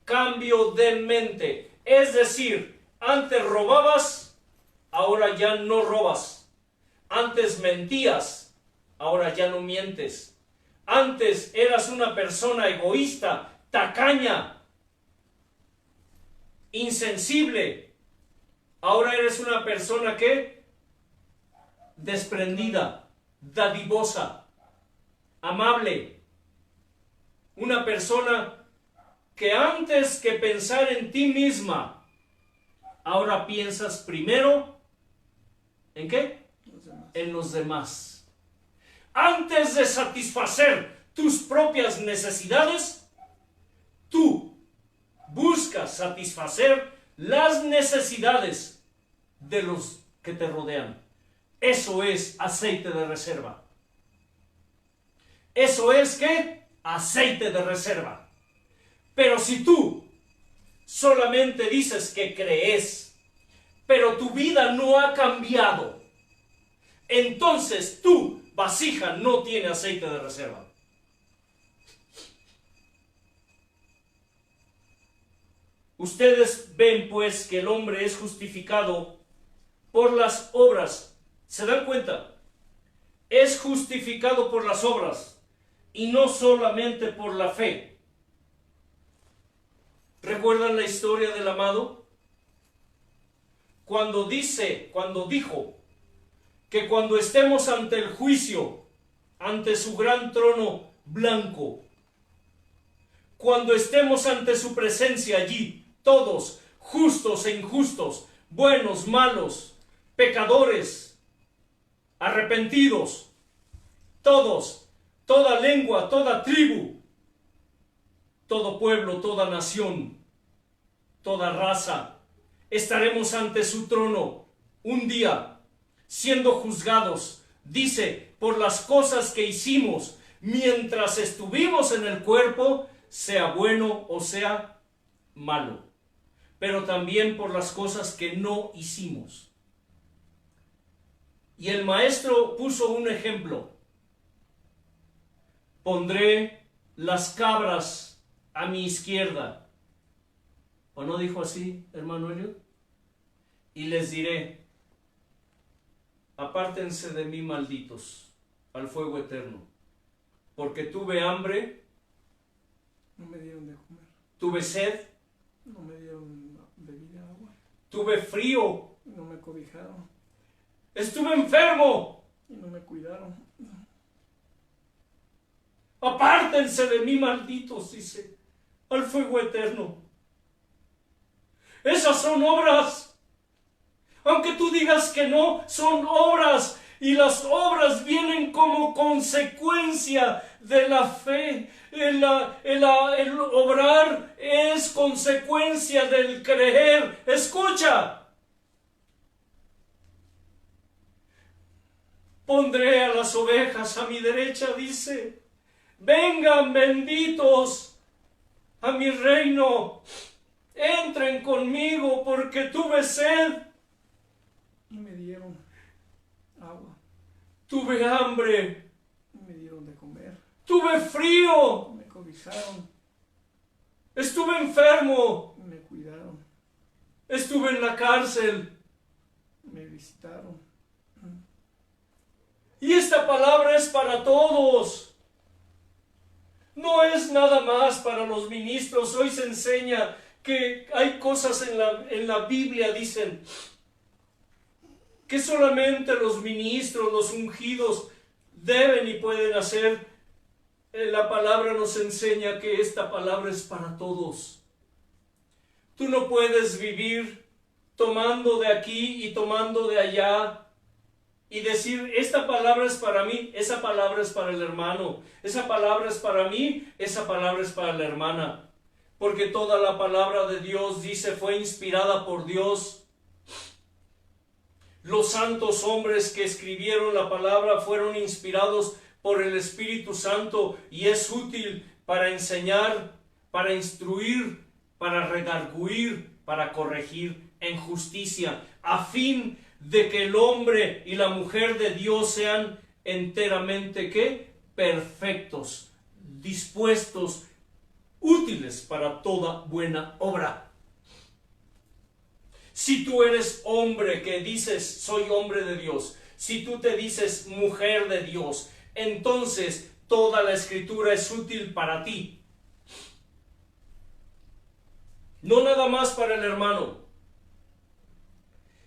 Cambio de mente. Es decir, antes robabas, ahora ya no robas. Antes mentías, ahora ya no mientes. Antes eras una persona egoísta, tacaña, insensible. Ahora eres una persona que desprendida, dadivosa, amable. Una persona que antes que pensar en ti misma, ahora piensas primero ¿en qué? En los demás. Antes de satisfacer tus propias necesidades, tú busca satisfacer las necesidades de los que te rodean. Eso es aceite de reserva. Eso es ¿qué? Aceite de reserva. Pero si tú solamente dices que crees, pero tu vida no ha cambiado, entonces tu vasija no tiene aceite de reserva. Ustedes ven pues que el hombre es justificado por las obras. ¿Se dan cuenta? Es justificado por las obras y no solamente por la fe. ¿Recuerdan la historia del amado? Cuando dijo que cuando estemos ante el juicio, ante su gran trono blanco, cuando estemos ante su presencia allí, todos, justos e injustos, buenos, malos, pecadores, arrepentidos, todos, toda lengua, toda tribu, todo pueblo, toda nación, toda raza, estaremos ante su trono un día, siendo juzgados, dice, por las cosas que hicimos mientras estuvimos en el cuerpo, sea bueno o sea malo, pero también por las cosas que no hicimos. Y el maestro puso un ejemplo. Pondré las cabras a mi izquierda. ¿O no dijo así, hermano Elliot? Y les diré, apártense de mí, malditos, al fuego eterno, porque tuve hambre, no me dieron de comer, tuve sed, no me dieron bebida, agua, tuve frío, no me cobijaron, estuve enfermo, y no me cuidaron. Apártense de mí, malditos, dice, al fuego eterno. Esas son obras. Aunque tú digas que no, son obras. Y las obras vienen como consecuencia de la fe. El obrar es consecuencia del creer. Escucha. Pondré a las ovejas a mi derecha, dice. Vengan, benditos, a mi reino. Entren conmigo porque tuve sed. Y me dieron agua. Tuve hambre. Y me dieron de comer. Tuve frío. Me cobijaron. Estuve enfermo. Me cuidaron. Estuve en la cárcel. Me visitaron. Y esta palabra es para todos. No es nada más para los ministros. Hoy se enseña que hay cosas en la Biblia, dicen, que solamente los ministros, los ungidos, deben y pueden hacer. La palabra nos enseña que esta palabra es para todos. Tú no puedes vivir tomando de aquí y tomando de allá y decir, esta palabra es para mí, esa palabra es para el hermano, esa palabra es para mí, esa palabra es para la hermana. Porque toda la palabra de Dios, dice, fue inspirada por Dios. Los santos hombres que escribieron la palabra fueron inspirados por el Espíritu Santo y es útil para enseñar, para instruir, para redarguir, para corregir en justicia, a fin de que el hombre y la mujer de Dios sean enteramente, ¿qué? Perfectos, dispuestos, útiles para toda buena obra. Si tú eres hombre que dices, soy hombre de Dios, si tú te dices mujer de Dios, entonces toda la escritura es útil para ti. No nada más para el hermano.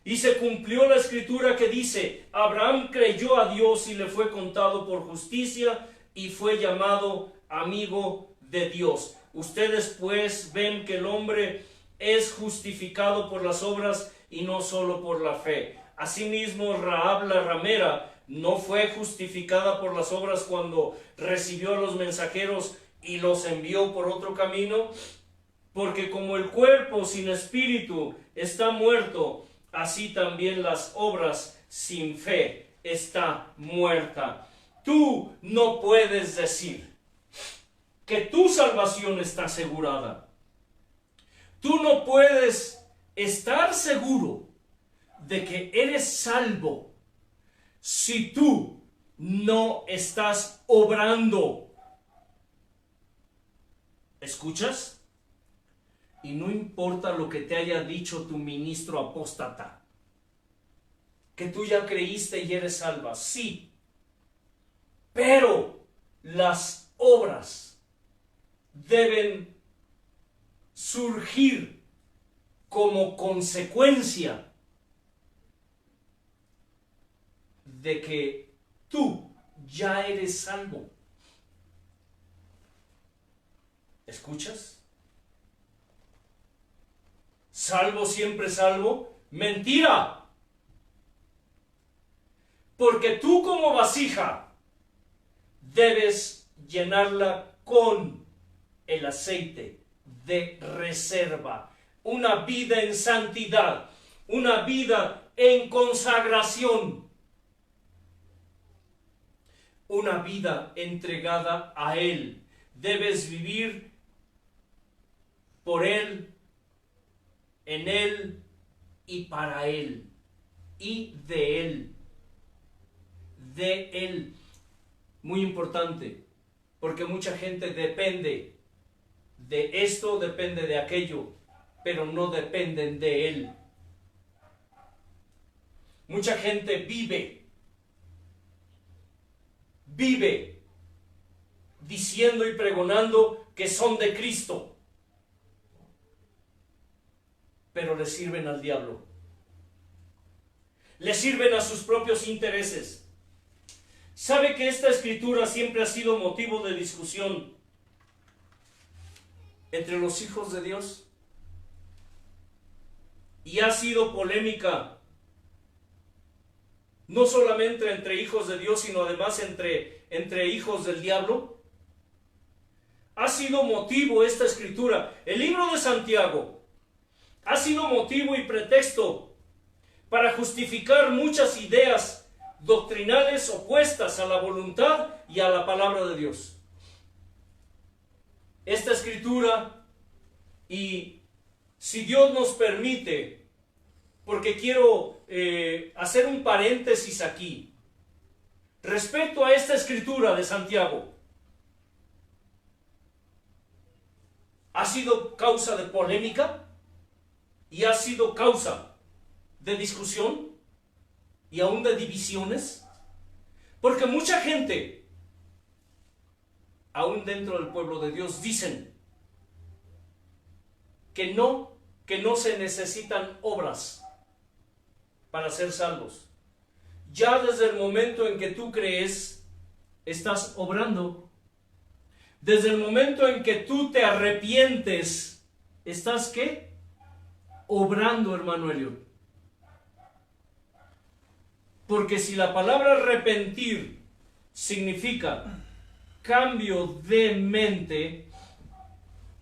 Y se cumplió la escritura que dice, Abraham creyó a Dios y le fue contado por justicia y fue llamado amigo de Dios. Ustedes pues ven que el hombre es justificado por las obras y no solo por la fe. Asimismo, Rahab la ramera no fue justificada por las obras cuando recibió a los mensajeros y los envió por otro camino. Porque como el cuerpo sin espíritu está muerto, así también las obras sin fe está muerta. Tú no puedes decir que tu salvación está asegurada. Tú no puedes estar seguro de que eres salvo si tú no estás obrando. ¿Escuchas? Y no importa lo que te haya dicho tu ministro apóstata, que tú ya creíste y eres salva, sí, pero las obras deben surgir como consecuencia de que tú ya eres salvo. ¿Escuchas? ¿Salvo siempre salvo? ¡Mentira! Porque tú como vasija debes llenarla con el aceite de reserva, una vida en santidad, una vida en consagración, una vida entregada a Él. Debes vivir por Él, en Él y para Él, y de Él, de Él. Muy importante, porque mucha gente depende de esto, depende de aquello, pero no dependen de Él. Mucha gente vive diciendo y pregonando que son de Cristo, pero le sirven al diablo, le sirven a sus propios intereses. ¿Sabe que esta escritura siempre ha sido motivo de discusión entre los hijos de Dios? Y ha sido polémica, no solamente entre hijos de Dios, sino además entre hijos del diablo. Ha sido motivo esta escritura. El libro de Santiago ha sido motivo y pretexto para justificar muchas ideas doctrinales opuestas a la voluntad y a la palabra de Dios. Esta escritura, y si Dios nos permite, porque quiero hacer un paréntesis aquí, respecto a esta escritura de Santiago, ha sido causa de polémica y ha sido causa de discusión y aún de divisiones, porque mucha gente, aún dentro del pueblo de Dios, dicen que no se necesitan obras para ser salvos. Ya desde el momento en que tú crees, estás obrando. Desde el momento en que tú te arrepientes, ¿estás qué? Obrando, hermano Elio. Porque si la palabra arrepentir significa cambio de mente,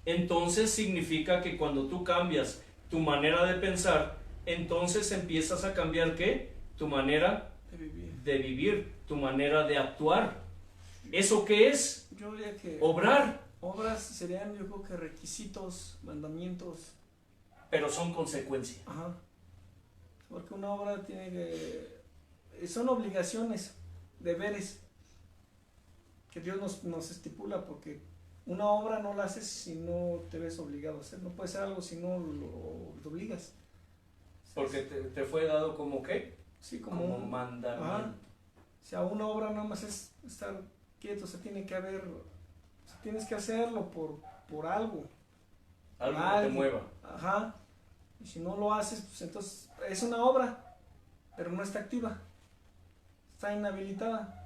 entonces significa que cuando tú cambias tu manera de pensar, entonces empiezas a cambiar ¿qué? Tu manera de vivir, tu manera de actuar. ¿Eso qué es? Yo diría que obrar. Obras serían, yo creo que requisitos, mandamientos. Pero son consecuencia. Ajá. Porque una obra tiene que... son obligaciones, deberes que Dios nos estipula, porque una obra no la haces si no te ves obligado a hacer. No puedes hacer algo si no lo obligas. Porque te fue dado como ¿qué? Sí, como un mandamiento. Ajá. O sea, una obra nada más es estar quieto, o sea, tiene que haber, o sea, tienes que hacerlo por algo. Algo que te mueva. Ajá. Y si no lo haces, pues entonces es una obra, pero no está activa. Está inhabilitada.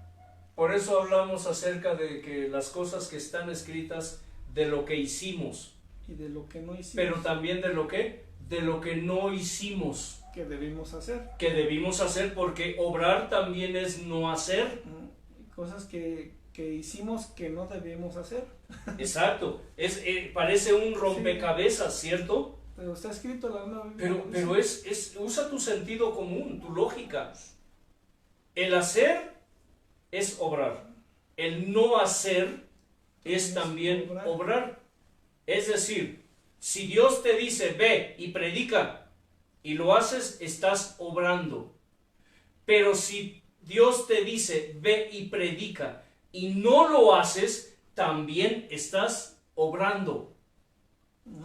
Por eso hablamos acerca de que las cosas que están escritas, de lo que hicimos. Y de lo que no hicimos. Pero también de lo que no hicimos. Que debimos hacer. Que debimos hacer, porque obrar también es no hacer. Cosas que que hicimos que no debíamos hacer. Exacto. Parece un rompecabezas, ¿cierto? Pero está escrito la nueva Biblia. Pero usa tu sentido común, tu lógica. El hacer es obrar. El no hacer es también obrar. Es decir, si Dios te dice, ve y predica, y lo haces, estás obrando. Pero si Dios te dice, ve y predica, y no lo haces, también estás obrando.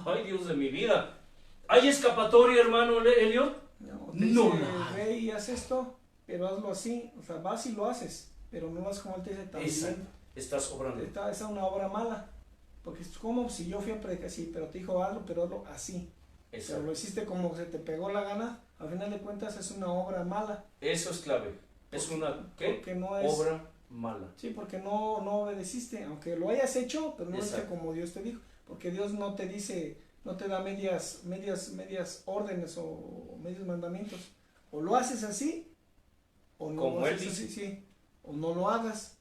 Ay, Dios de mi vida. ¿Hay escapatoria, hermano Elliot? No, ve y haz esto, pero hazlo así. O sea, vas y lo haces, pero no vas como él te dice también. Exacto. Estás obrando. Esa es una obra mala. Porque es como si yo fui a predicar, sí, pero te dijo hazlo, pero hazlo así. Exacto. Pero lo hiciste como se te pegó la gana, al final de cuentas es una obra mala. Eso es clave. Es una porque no es, obra mala. Sí, porque no obedeciste, aunque lo hayas hecho, pero no es como Dios te dijo. Porque Dios no te dice, no te da medias órdenes o medios mandamientos. O lo haces así, o no como lo él haces dice. así, sí, o no lo hagas.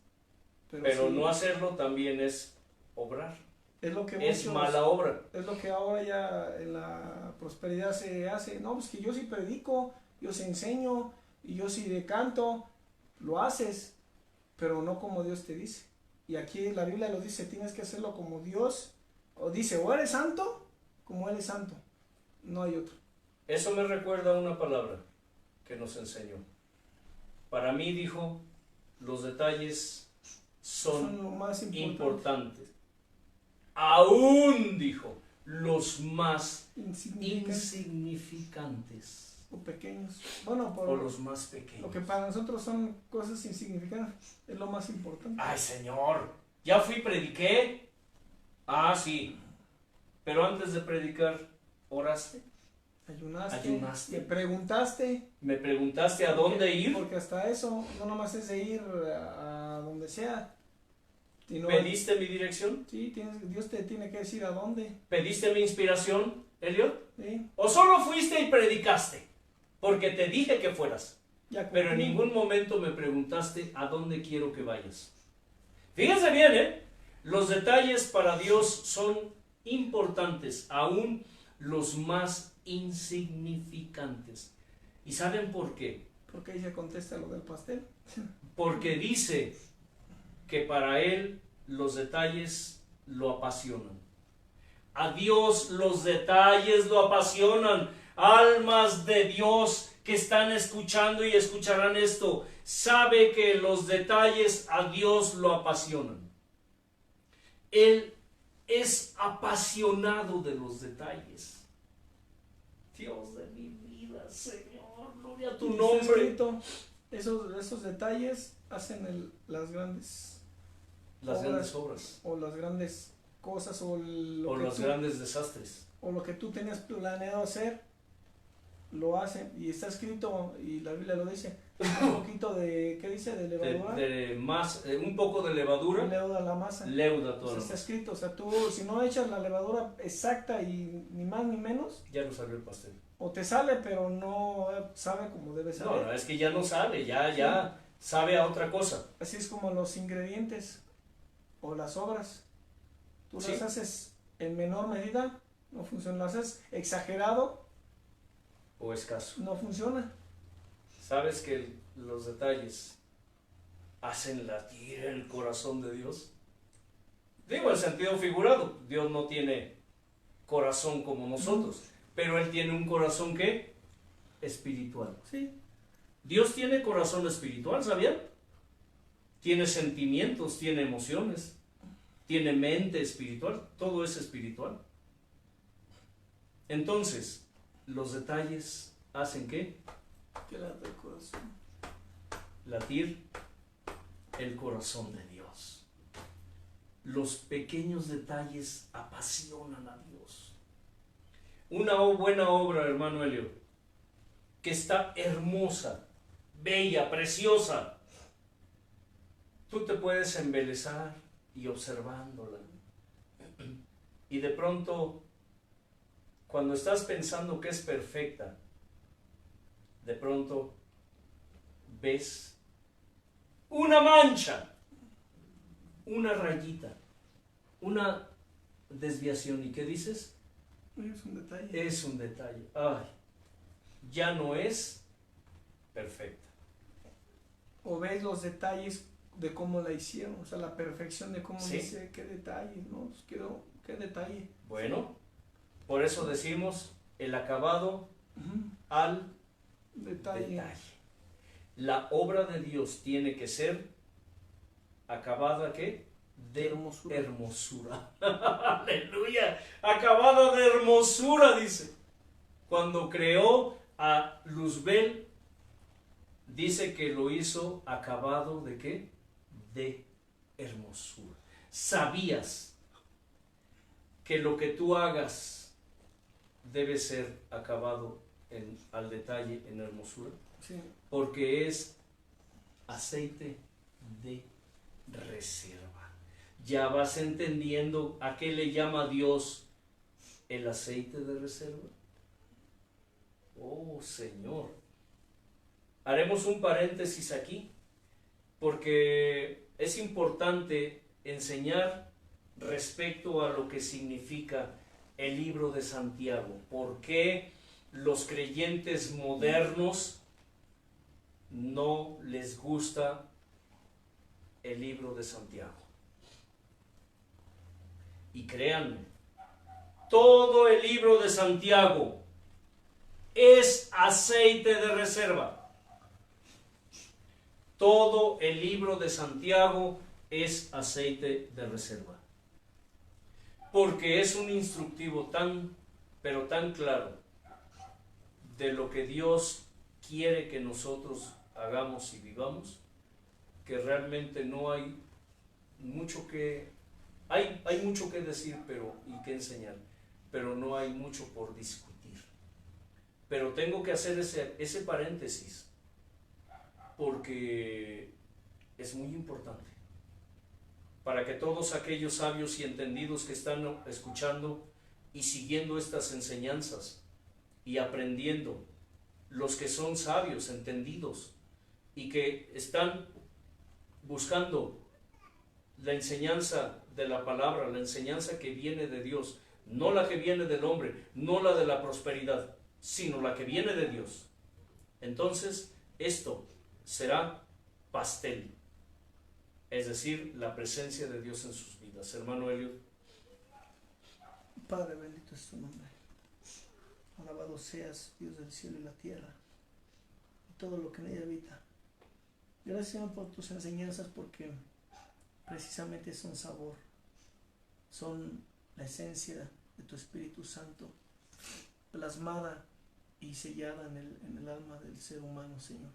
Pero sí, no hacerlo también es obrar. Es lo que es mala obra. Es lo que ahora ya en la prosperidad se hace. No, pues que yo sí predico, yo sí enseño, y yo sí canto. Lo haces, pero no como Dios te dice. Y aquí la Biblia lo dice, tienes que hacerlo como Dios. O dice, o eres santo, como Él es santo. No hay otro. Eso me recuerda a una palabra que nos enseñó. Para mí, dijo, los detalles son lo más importantes. Aún, dijo, los más insignificantes. O pequeños. Bueno, o los más pequeños. Lo que para nosotros son cosas insignificantes, es lo más importante. Ay, Señor, ya fui y prediqué. Ah, sí. Pero antes de predicar, ¿oraste? Ayunaste. Me preguntaste a dónde ir. Porque hasta eso, no nomás es de ir a donde sea. ¿Pediste mi dirección? Sí, Dios te tiene que decir a dónde. ¿Pediste mi inspiración, Elliot? Sí. ¿O solo fuiste y predicaste? Porque te dije que fueras. Pero en ningún momento me preguntaste a dónde quiero que vayas. Fíjense bien, los detalles para Dios son importantes, aún los más insignificantes. ¿Y saben por qué? Porque ahí se contesta lo del pastel. Porque dice que para Él los detalles lo apasionan. A Dios los detalles lo apasionan. Almas de Dios que están escuchando y escucharán esto, sabe que los detalles a Dios lo apasionan. Él es apasionado de los detalles. Dios de mi vida, Señor, gloria a tu nombre. Esos detalles hacen las grandes obras. O las grandes cosas o los grandes desastres. O lo que tú tenías planeado hacer, lo hacen. Y está escrito, y la Biblia lo dice, un poquito de, ¿qué dice? De levadura. Un poco de levadura. Leuda la masa. Leuda todo. Está escrito, o sea, tú si no echas la levadura exacta y ni más ni menos. Ya no salió el pastel. O te sale, pero no sabe como debe saber. No, es que ya no sale, ya sabe a otra cosa. Así es como los ingredientes o las obras. Tú las haces en menor medida, no funciona. Las haces exagerado o escaso. No funciona. ¿Sabes que los detalles hacen latir el corazón de Dios? Digo en sentido figurado. Dios no tiene corazón como nosotros, pero Él tiene un corazón ¿qué? Espiritual. Sí. Dios tiene corazón espiritual, ¿sabían? Tiene sentimientos, tiene emociones, tiene mente espiritual, todo es espiritual. Entonces, los detalles hacen ¿qué? Que late el corazón. Latir el corazón de Dios. Los pequeños detalles apasionan a Dios. Una buena obra, hermano Elio, que está hermosa, bella, preciosa. Tú te puedes embelesar y observándola. Y de pronto, cuando estás pensando que es perfecta, de pronto ves una mancha una rayita, una desviación. ¿Y qué dices? Es un detalle. Es un detalle. Ay, ya no es perfecta. O ves los detalles de cómo la hicieron, o sea, la perfección de cómo Sí. dice, qué detalle, ¿no? Pues quedó, qué detalle. Bueno, por eso decimos el acabado Ujú. al Detalle. detalle. La obra de Dios tiene que ser acabada, ¿qué? De Hermosura. hermosura. Aleluya. Acabada de hermosura, dice. Cuando creó a Luzbel, dice que lo hizo acabado de ¿qué? De hermosura. ¿Sabías que lo que tú hagas debe ser acabado al detalle, en hermosura? Sí. Porque es aceite de reserva. ¿Ya vas entendiendo a qué le llama Dios el aceite de reserva? Oh, Señor. Haremos un paréntesis aquí, porque es importante enseñar respecto a lo que significa el libro de Santiago. ¿Por qué los creyentes modernos no les gusta el libro de Santiago? Y créanme, todo el libro de Santiago es aceite de reserva. Todo el libro de Santiago es aceite de reserva. Porque es un instructivo tan, pero tan claro de lo que Dios quiere que nosotros hagamos y vivamos, que realmente no hay mucho que... Hay mucho que decir y que enseñar, pero no hay mucho por discutir. Pero tengo que hacer ese paréntesis, porque es muy importante para que todos aquellos sabios y entendidos que están escuchando y siguiendo estas enseñanzas y aprendiendo, los que son sabios, entendidos y que están buscando la enseñanza de la palabra, la enseñanza que viene de Dios, no la que viene del hombre, no la de la prosperidad, sino la que viene de Dios. Entonces, esto será pastel, es decir, la presencia de Dios en sus vidas. Hermano Elliot. Padre, bendito es tu nombre. Alabado seas, Dios del cielo y la tierra, y todo lo que en ella habita. Gracias, Señor, por tus enseñanzas, porque precisamente son sabor, son la esencia de tu Espíritu Santo, plasmada y sellada en el alma del ser humano, Señor.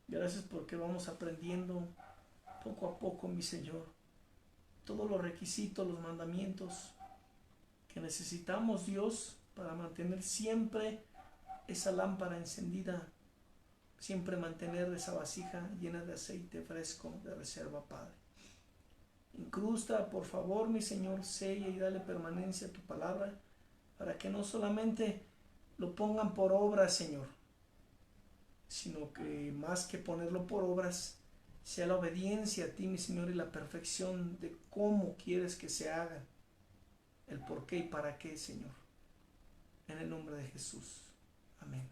Gracias porque vamos aprendiendo poco a poco, mi Señor, todos los requisitos, los mandamientos que necesitamos, Dios, para mantener siempre esa lámpara encendida, siempre mantener esa vasija llena de aceite fresco de reserva, Padre. Incrusta, por favor, mi Señor, sella y dale permanencia a tu palabra, para que no solamente lo pongan por obras, Señor, sino que más que ponerlo por obras, sea la obediencia a ti, mi Señor, y la perfección de cómo quieres que se haga, el por qué y para qué, Señor. En el nombre de Jesús. Amén.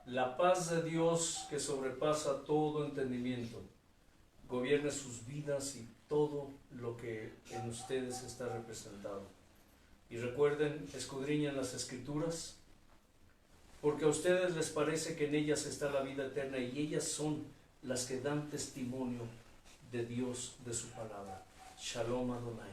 La paz de Dios, que sobrepasa todo entendimiento, gobierne sus vidas y todo lo que en ustedes está representado. Y recuerden, escudriñen las Escrituras, porque a ustedes les parece que en ellas está la vida eterna, y ellas son las que dan testimonio de Dios, de su palabra. Shalom Adonai.